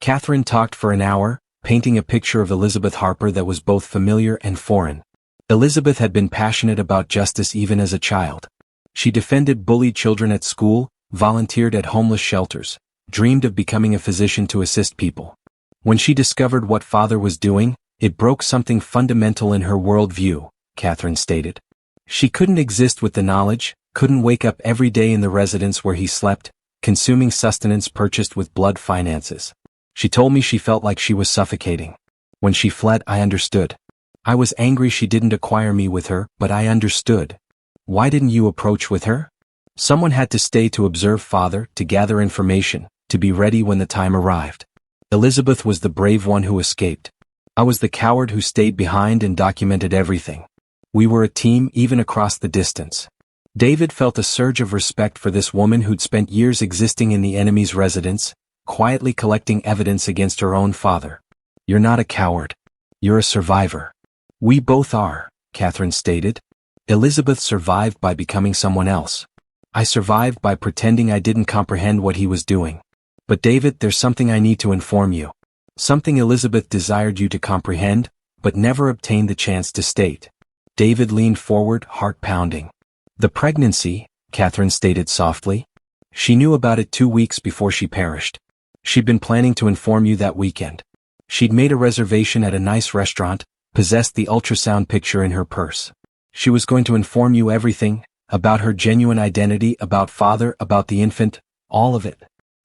Catherine talked for an hour, painting a picture of Elizabeth Harper that was both familiar and foreign. Elizabeth had been passionate about justice even as a child. She defended bullied children at school, volunteered at homeless shelters, dreamed of becoming a physician to assist people. When she discovered what Father was doing, it broke something fundamental in her worldview, Catherine stated. She couldn't exist with the knowledge, couldn't wake up every day in the residence where he slept, consuming sustenance purchased with blood finances. She told me she felt like she was suffocating. When she fled, I understood. I was angry she didn't acquire me with her, but I understood. Why didn't you approach with her? Someone had to stay to observe Father, to gather information, to be ready when the time arrived. Elizabeth was the brave one who escaped. I was the coward who stayed behind and documented everything. We were a team even across the distance. David felt a surge of respect for this woman who'd spent years existing in the enemy's residence, quietly collecting evidence against her own father. You're not a coward. You're a survivor. We both are, Catherine stated. Elizabeth survived by becoming someone else. I survived by pretending I didn't comprehend what he was doing. But David, there's something I need to inform you. Something Elizabeth desired you to comprehend, but never obtained the chance to state. David leaned forward, heart pounding. The pregnancy, Catherine stated softly. She knew about it 2 weeks before she perished. She'd been planning to inform you that weekend. She'd made a reservation at a nice restaurant, possessed the ultrasound picture in her purse. She was going to inform you everything, about her genuine identity, about Father, about the infant, all of it.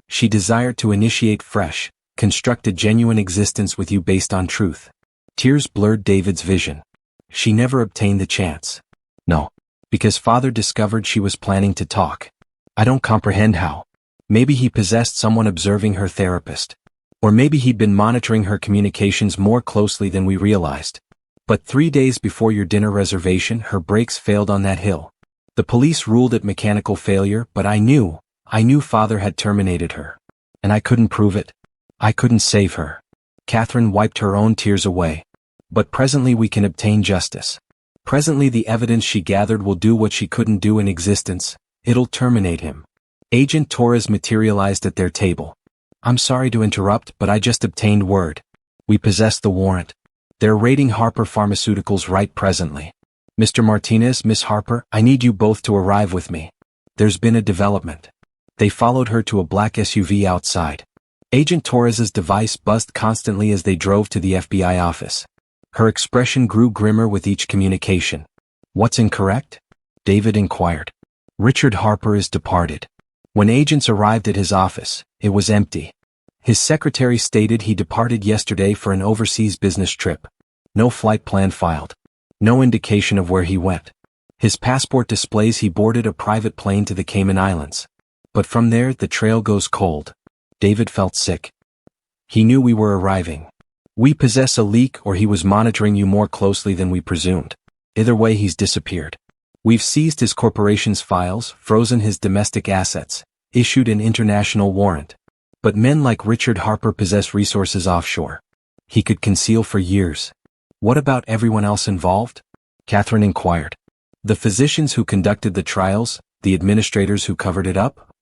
She desired to initiate fresh, construct a genuine existence with you based on truth. Tears blurred David's vision. She never obtained the chance. No. Because Father discovered she was planning to talk. I don't comprehend how. Maybe he possessed someone observing her therapist. Or maybe he'd been monitoring her communications more closely than we realized. But 3 days before your dinner reservation, her brakes failed on that hill. The police ruled it mechanical failure, but I knew Father had terminated her. And I couldn't prove it. I couldn't save her. Catherine wiped her own tears away. But presently we can obtain justice. Presently the evidence she gathered will do what she couldn't do in existence. It'll terminate him. Agent Torres materialized at their table. I'm sorry to interrupt, but I just obtained word. We possess the warrant. They're raiding Harper Pharmaceuticals right presently. Mr. Martinez, Miss Harper, I need you both to arrive with me. There's been a development. They followed her to a black SUV outside. Agent Torres's device buzzed constantly as they drove to the FBI office. Her expression grew grimmer with each communication. What's incorrect? David inquired. Richard Harper is departed. When agents arrived at his office, it was empty. His secretary stated he departed yesterday for an overseas business trip. No flight plan filed. No indication of where he went. His passport displays he boarded a private plane to the Cayman Islands. But from there, the trail goes cold. David felt sick. He knew we were arriving. We possess a leak, or he was monitoring you more closely than we presumed. Either way, he's disappeared. We've seized his corporation's files, frozen his domestic assets, issued an international warrant. But men like Richard Harper possess resources offshore. He could conceal for years. What about everyone else involved? Catherine inquired. The physicians who conducted the trials, the administrators who covered it up?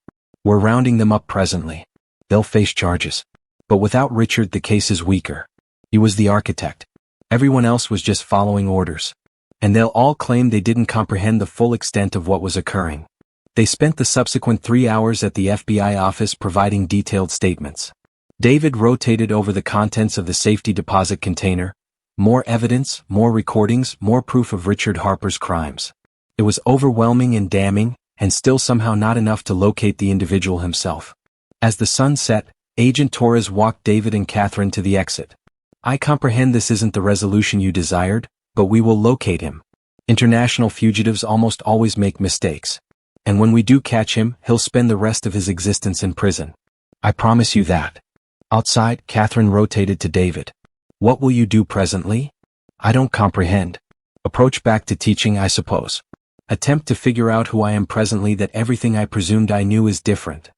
We're rounding them up presently. They'll face charges. But without Richard, the case is weaker. He was the architect. Everyone else was just following orders. And they'll all claim they didn't comprehend the full extent of what was occurring. They spent the subsequent 3 hours at the FBI office providing detailed statements. David rotated over the contents of the safety deposit container. More evidence, more recordings, more proof of Richard Harper's crimes. It was overwhelming and damning, and still somehow not enough to locate the individual himself. As the sun set, Agent Torres walked David and Catherine to the exit. I comprehend this isn't the resolution you desired, but we will locate him. International fugitives almost always make mistakes. And when we do catch him, he'll spend the rest of his existence in prison. I promise you that. Outside, Catherine rotated to David. What will you do presently? I don't comprehend. Approach back to teaching, I suppose. Attempt to figure out who I am presently, that everything I presumed I knew is different.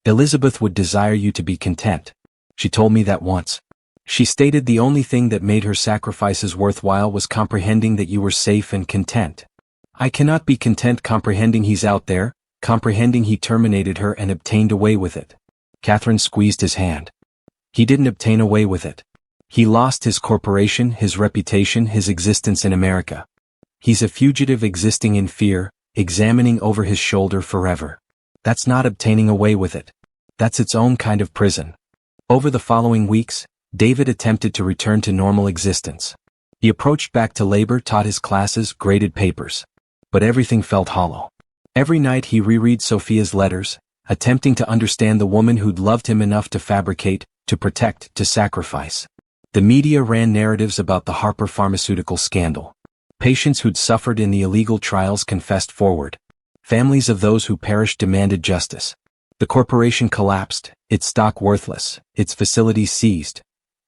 Elizabeth would desire you to be content. She told me that once. She stated the only thing that made her sacrifices worthwhile was comprehending that you were safe and content. I cannot be content comprehending he's out there, comprehending he terminated her and obtained away with it. Catherine squeezed his hand. He didn't obtain away with it. He lost his corporation, his reputation, his existence in America. He's a fugitive existing in fear, examining over his shoulder forever. That's not obtaining away with it. That's its own kind of prison. Over the following weeks, David attempted to return to normal existence. He approached back to labor, taught his classes, graded papers. But everything felt hollow. Every night he reread Sophia's letters, attempting to understand the woman who'd loved him enough to fabricate, to protect, to sacrifice. The media ran narratives about the Harper pharmaceutical scandal. Patients who'd suffered in the illegal trials confessed forward. Families of those who perished demanded justice. The corporation collapsed, its stock worthless, its facilities seized.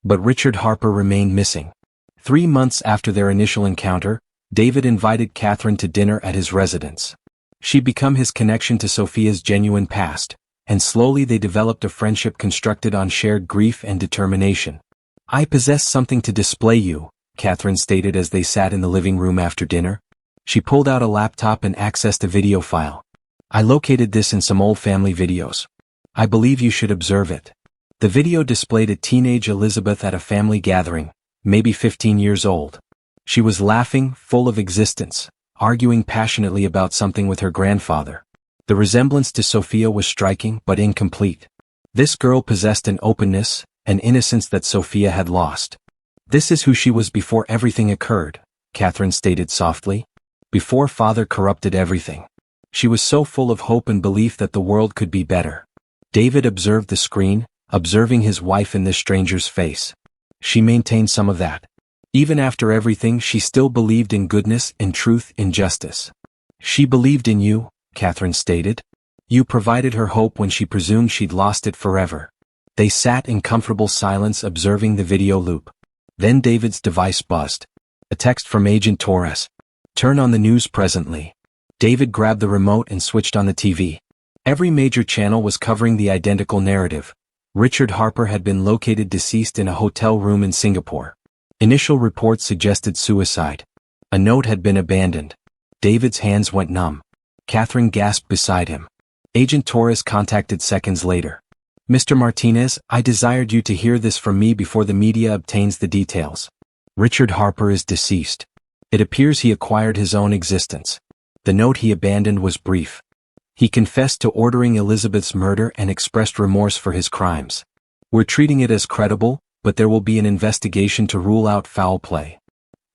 But Richard Harper remained missing. 3 months after their initial encounter, David invited Catherine to dinner at his residence. She'd become his connection to Sophia's genuine past, and slowly they developed a friendship constructed on shared grief and determination. I possess something to display you, Catherine stated as they sat in the living room after dinner. She pulled out a laptop and accessed a video file. I located this in some old family videos. I believe you should observe it. The video displayed a teenage Elizabeth at a family gathering, maybe 15 years old. She was laughing, full of existence, arguing passionately about something with her grandfather. The resemblance to Sophia was striking but incomplete. This girl possessed an openness, an innocence that Sophia had lost. This is who she was before everything occurred, Catherine stated softly. Before father corrupted everything. She was so full of hope and belief that the world could be better. David observed the screen, observing his wife in this stranger's face. She maintained some of that. Even after everything, she still believed in goodness, in truth, in justice. She believed in you, Catherine stated. You provided her hope when she presumed she'd lost it forever. They sat in comfortable silence observing the video loop. Then David's device buzzed. A text from Agent Torres. Turn on the news presently. David grabbed the remote and switched on the TV. Every major channel was covering the identical narrative. Richard Harper had been located deceased in a hotel room in Singapore. Initial reports suggested suicide. A note had been abandoned. David's hands went numb. Catherine gasped beside him. Agent Torres contacted seconds later. Mr. Martinez, I desired you to hear this from me before the media obtains the details. Richard Harper is deceased. It appears he acquired his own existence. The note he abandoned was brief. He confessed to ordering Elizabeth's murder and expressed remorse for his crimes. We're treating it as credible, but there will be an investigation to rule out foul play.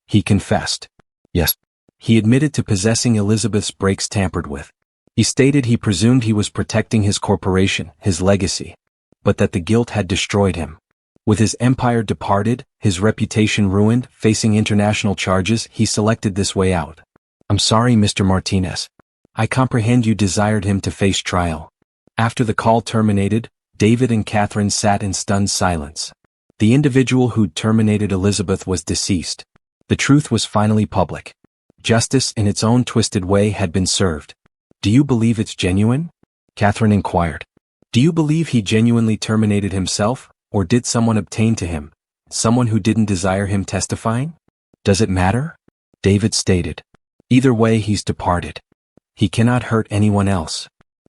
He confessed. Yes. He admitted to possessing Elizabeth's brakes tampered with. He stated he presumed he was protecting his corporation, his legacy, but that the guilt had destroyed him. With his empire departed, his reputation ruined, facing international charges, he selected this way out. I'm sorry, Mr. Martinez. I comprehend you desired him to face trial. After the call terminated, David and Catherine sat in stunned silence. The individual who'd terminated Elizabeth was deceased. The truth was finally public. Justice, in its own twisted way, had been served. Do you believe it's genuine? Catherine inquired. Do you believe he genuinely terminated himself, or did someone obtain to him, someone who didn't desire him testifying? Does it matter? David stated. Either way, he's departed. He cannot hurt anyone else.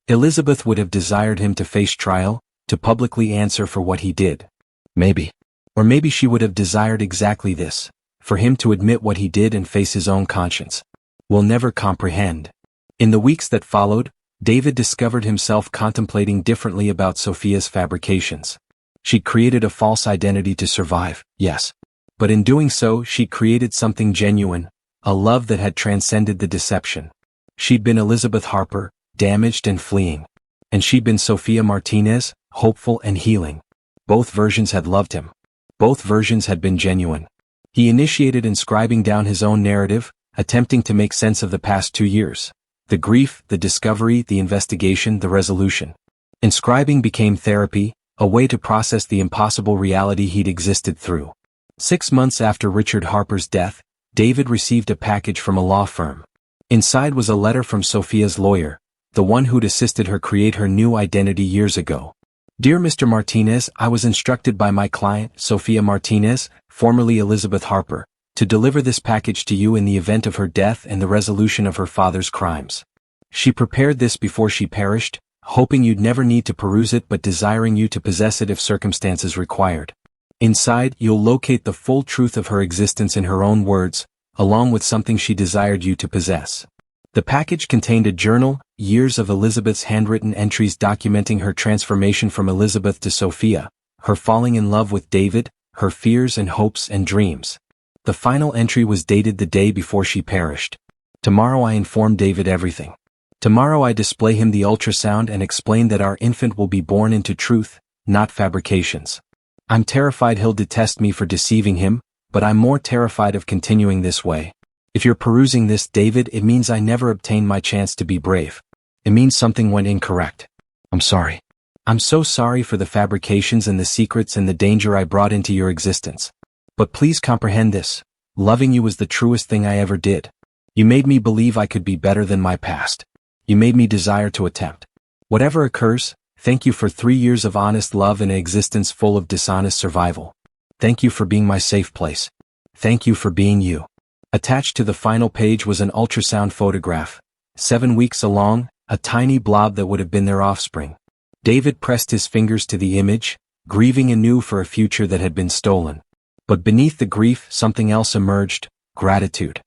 Elizabeth would have desired him to face trial, to publicly answer for what he did. Maybe. Or maybe she would have desired exactly this, for him to admit what he did and face his own conscience. We'll never comprehend. In the weeks that followed, David discovered himself contemplating differently about Sophia's fabrications. She'd created a false identity to survive, yes. But in doing so, she'd created something genuine, a love that had transcended the deception. She'd been Elizabeth Harper, damaged and fleeing. And she'd been Sophia Martinez, hopeful and healing. Both versions had loved him. Both versions had been genuine. He initiated inscribing down his own narrative, attempting to make sense of the past 2 years. The grief, the discovery, the investigation, the resolution. Inscribing became therapy, a way to process the impossible reality he'd existed through. 6 months after Richard Harper's death, David received a package from a law firm. Inside was a letter from Sophia's lawyer, the one who'd assisted her create her new identity years ago. Dear Mr. Martinez, I was instructed by my client, Sophia Martinez, formerly Elizabeth Harper, to deliver this package to you in the event of her death and the resolution of her father's crimes. She prepared this before she perished, hoping you'd never need to peruse it but desiring you to possess it if circumstances required. Inside, you'll locate the full truth of her existence in her own words, along with something she desired you to possess. The package contained a journal, years of Elizabeth's handwritten entries documenting her transformation from Elizabeth to Sophia, her falling in love with David, her fears and hopes and dreams. The final entry was dated the day before she perished. Tomorrow I inform David everything. Tomorrow I display him the ultrasound and explain that our infant will be born into truth, not fabrications. I'm terrified he'll detest me for deceiving him, but I'm more terrified of continuing this way. If you're perusing this, David, it means I never obtained my chance to be brave. It means something went incorrect. I'm sorry. I'm so sorry for the fabrications and the secrets and the danger I brought into your existence. But please comprehend this. Loving you was the truest thing I ever did. You made me believe I could be better than my past. You made me desire to attempt. Whatever occurs, thank you for 3 years of honest love in an existence full of dishonest survival. Thank you for being my safe place. Thank you for being you. Attached to the final page was an ultrasound photograph, 7 weeks along, a tiny blob that would have been their offspring. David pressed his fingers to the image, grieving anew for a future that had been stolen. But beneath the grief, something else emerged: gratitude.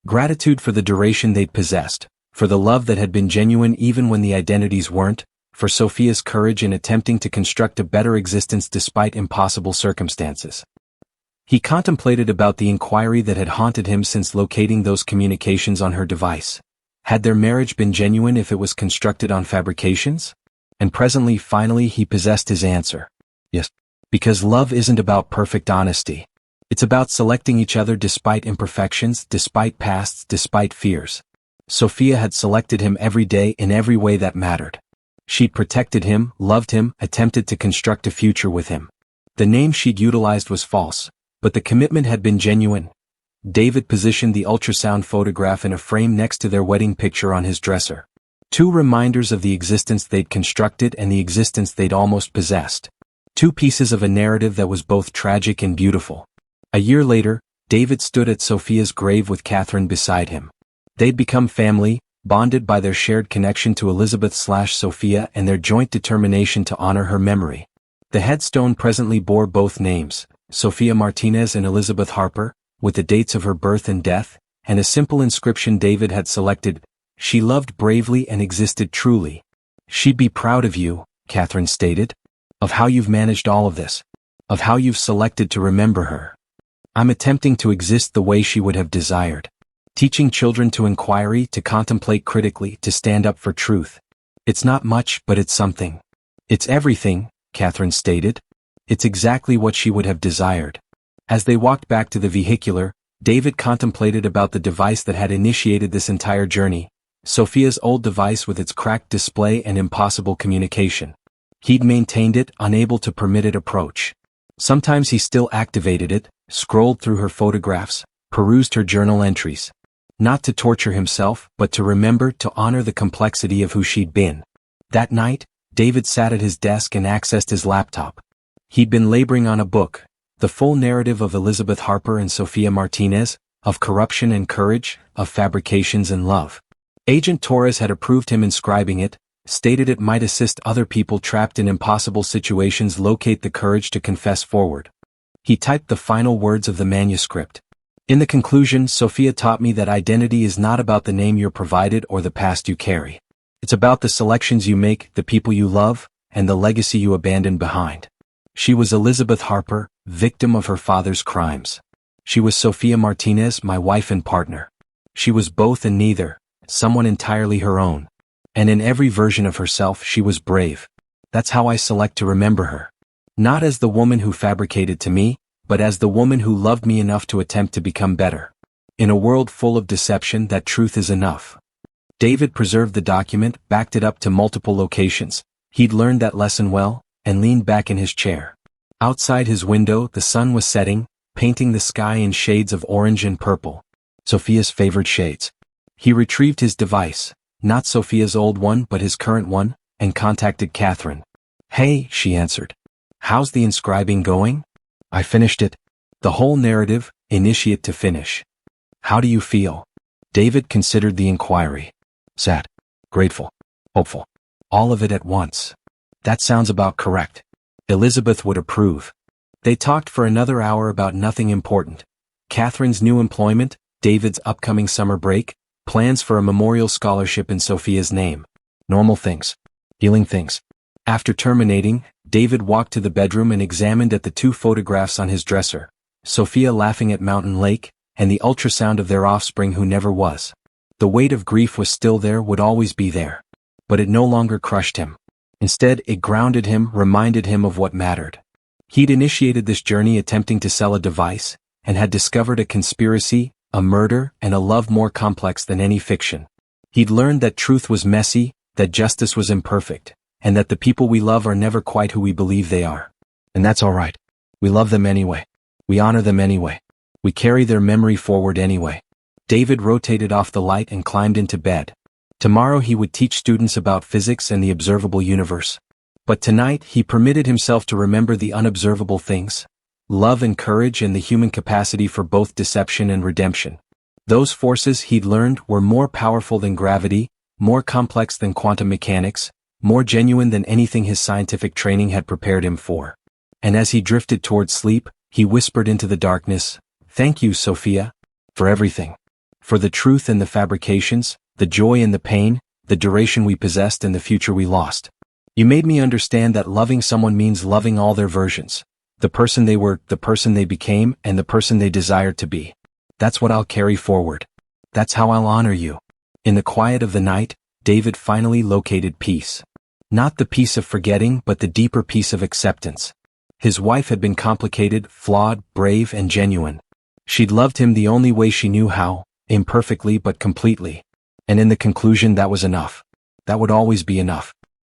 Gratitude for the duration they'd possessed, for the love that had been genuine even when the identities weren't, for Sophia's courage in attempting to construct a better existence despite impossible circumstances. He contemplated about the inquiry that had haunted him since locating those communications on her device. Had their marriage been genuine if it was constructed on fabrications? And presently, finally, he possessed his answer. Yes. Because love isn't about perfect honesty. It's about selecting each other despite imperfections, despite pasts, despite fears. Sophia had selected him every day in every way that mattered. She'd protected him, loved him, attempted to construct a future with him. The name she'd utilized was false, but the commitment had been genuine. David positioned the ultrasound photograph in a frame next to their wedding picture on his dresser. 2 reminders of the existence they'd constructed and the existence they'd almost possessed. 2 pieces of a narrative that was both tragic and beautiful. A year later, David stood at Sophia's grave with Catherine beside him. They'd become family, bonded by their shared connection to Elizabeth/Sophia and their joint determination to honor her memory. The headstone presently bore both names, Sophia Martinez and Elizabeth Harper, with the dates of her birth and death, and a simple inscription David had selected: "She loved bravely and existed truly." "She'd be proud of you," Catherine stated. "Of how you've managed all of this. Of how you've selected to remember her. I'm attempting to exist the way she would have desired. Teaching children to inquiry, to contemplate critically, to stand up for truth. It's not much, but it's something. It's everything," Catherine stated. "It's exactly what she would have desired." As they walked back to the vehicular, David contemplated about the device that had initiated this entire journey, Sophia's old device with its cracked display and impossible communication. He'd maintained it, unable to permit it approach. Sometimes he still activated it, scrolled through her photographs, perused her journal entries. Not to torture himself, but to remember, to honor the complexity of who she'd been. That night, David sat at his desk and accessed his laptop. He'd been laboring on a book, the full narrative of Elizabeth Harper and Sophia Martinez, of corruption and courage, of fabrications and love. Agent Torres had approved him inscribing it, stated it might assist other people trapped in impossible situations locate the courage to confess forward. He typed the final words of the manuscript. In the conclusion, Sophia taught me that identity is not about the name you're provided or the past you carry. It's about the selections you make, the people you love, and the legacy you abandon behind. She was Elizabeth Harper, victim of her father's crimes. She was Sophia Martinez, my wife and partner. She was both and neither, someone entirely her own. And in every version of herself she was brave. That's how I select to remember her. Not as the woman who fabricated to me, but as the woman who loved me enough to attempt to become better. In a world full of deception, that truth is enough. David preserved the document, backed it up to multiple locations. He'd learned that lesson well, and leaned back in his chair. Outside his window, the sun was setting, painting the sky in shades of orange and purple. Sophia's favorite shades. He retrieved his device, not Sophia's old one but his current one, and contacted Catherine. "Hey," she answered. "How's the inscribing going?" "I finished it. The whole narrative, initiate to finish." "How do you feel?" David considered the inquiry. "Sad. Grateful. Hopeful. All of it at once." "That sounds about correct. Elizabeth would approve." They talked for another hour about nothing important. Catherine's new employment, David's upcoming summer break, plans for a memorial scholarship in Sophia's name. Normal things. Healing things. After terminating, David walked to the bedroom and examined at the 2 photographs on his dresser. Sophia laughing at Mountain Lake, and the ultrasound of their offspring who never was. The weight of grief was still there, would always be there. But it no longer crushed him. Instead, it grounded him, reminded him of what mattered. He'd initiated this journey attempting to sell a device, and had discovered a conspiracy, a murder, and a love more complex than any fiction. He'd learned that truth was messy, that justice was imperfect, and that the people we love are never quite who we believe they are. And that's all right. We love them anyway. We honor them anyway. We carry their memory forward anyway. David rotated off the light and climbed into bed. Tomorrow he would teach students about physics and the observable universe. But tonight he permitted himself to remember the unobservable things. Love and courage and the human capacity for both deception and redemption. Those forces, he'd learned, were more powerful than gravity, more complex than quantum mechanics, more genuine than anything his scientific training had prepared him for. And as he drifted toward sleep, he whispered into the darkness, "Thank you, Sophia, for everything. For the truth and the fabrications, the joy and the pain, the duration we possessed and the future we lost. You made me understand that loving someone means loving all their versions. The person they were, the person they became, and the person they desired to be. That's what I'll carry forward. That's how I'll honor you." In the quiet of the night, David finally located peace. Not the peace of forgetting, but the deeper peace of acceptance. His wife had been complicated, flawed, brave, and genuine. She'd loved him the only way she knew how, imperfectly but completely. And in the conclusion, that was enough. That would always be enough.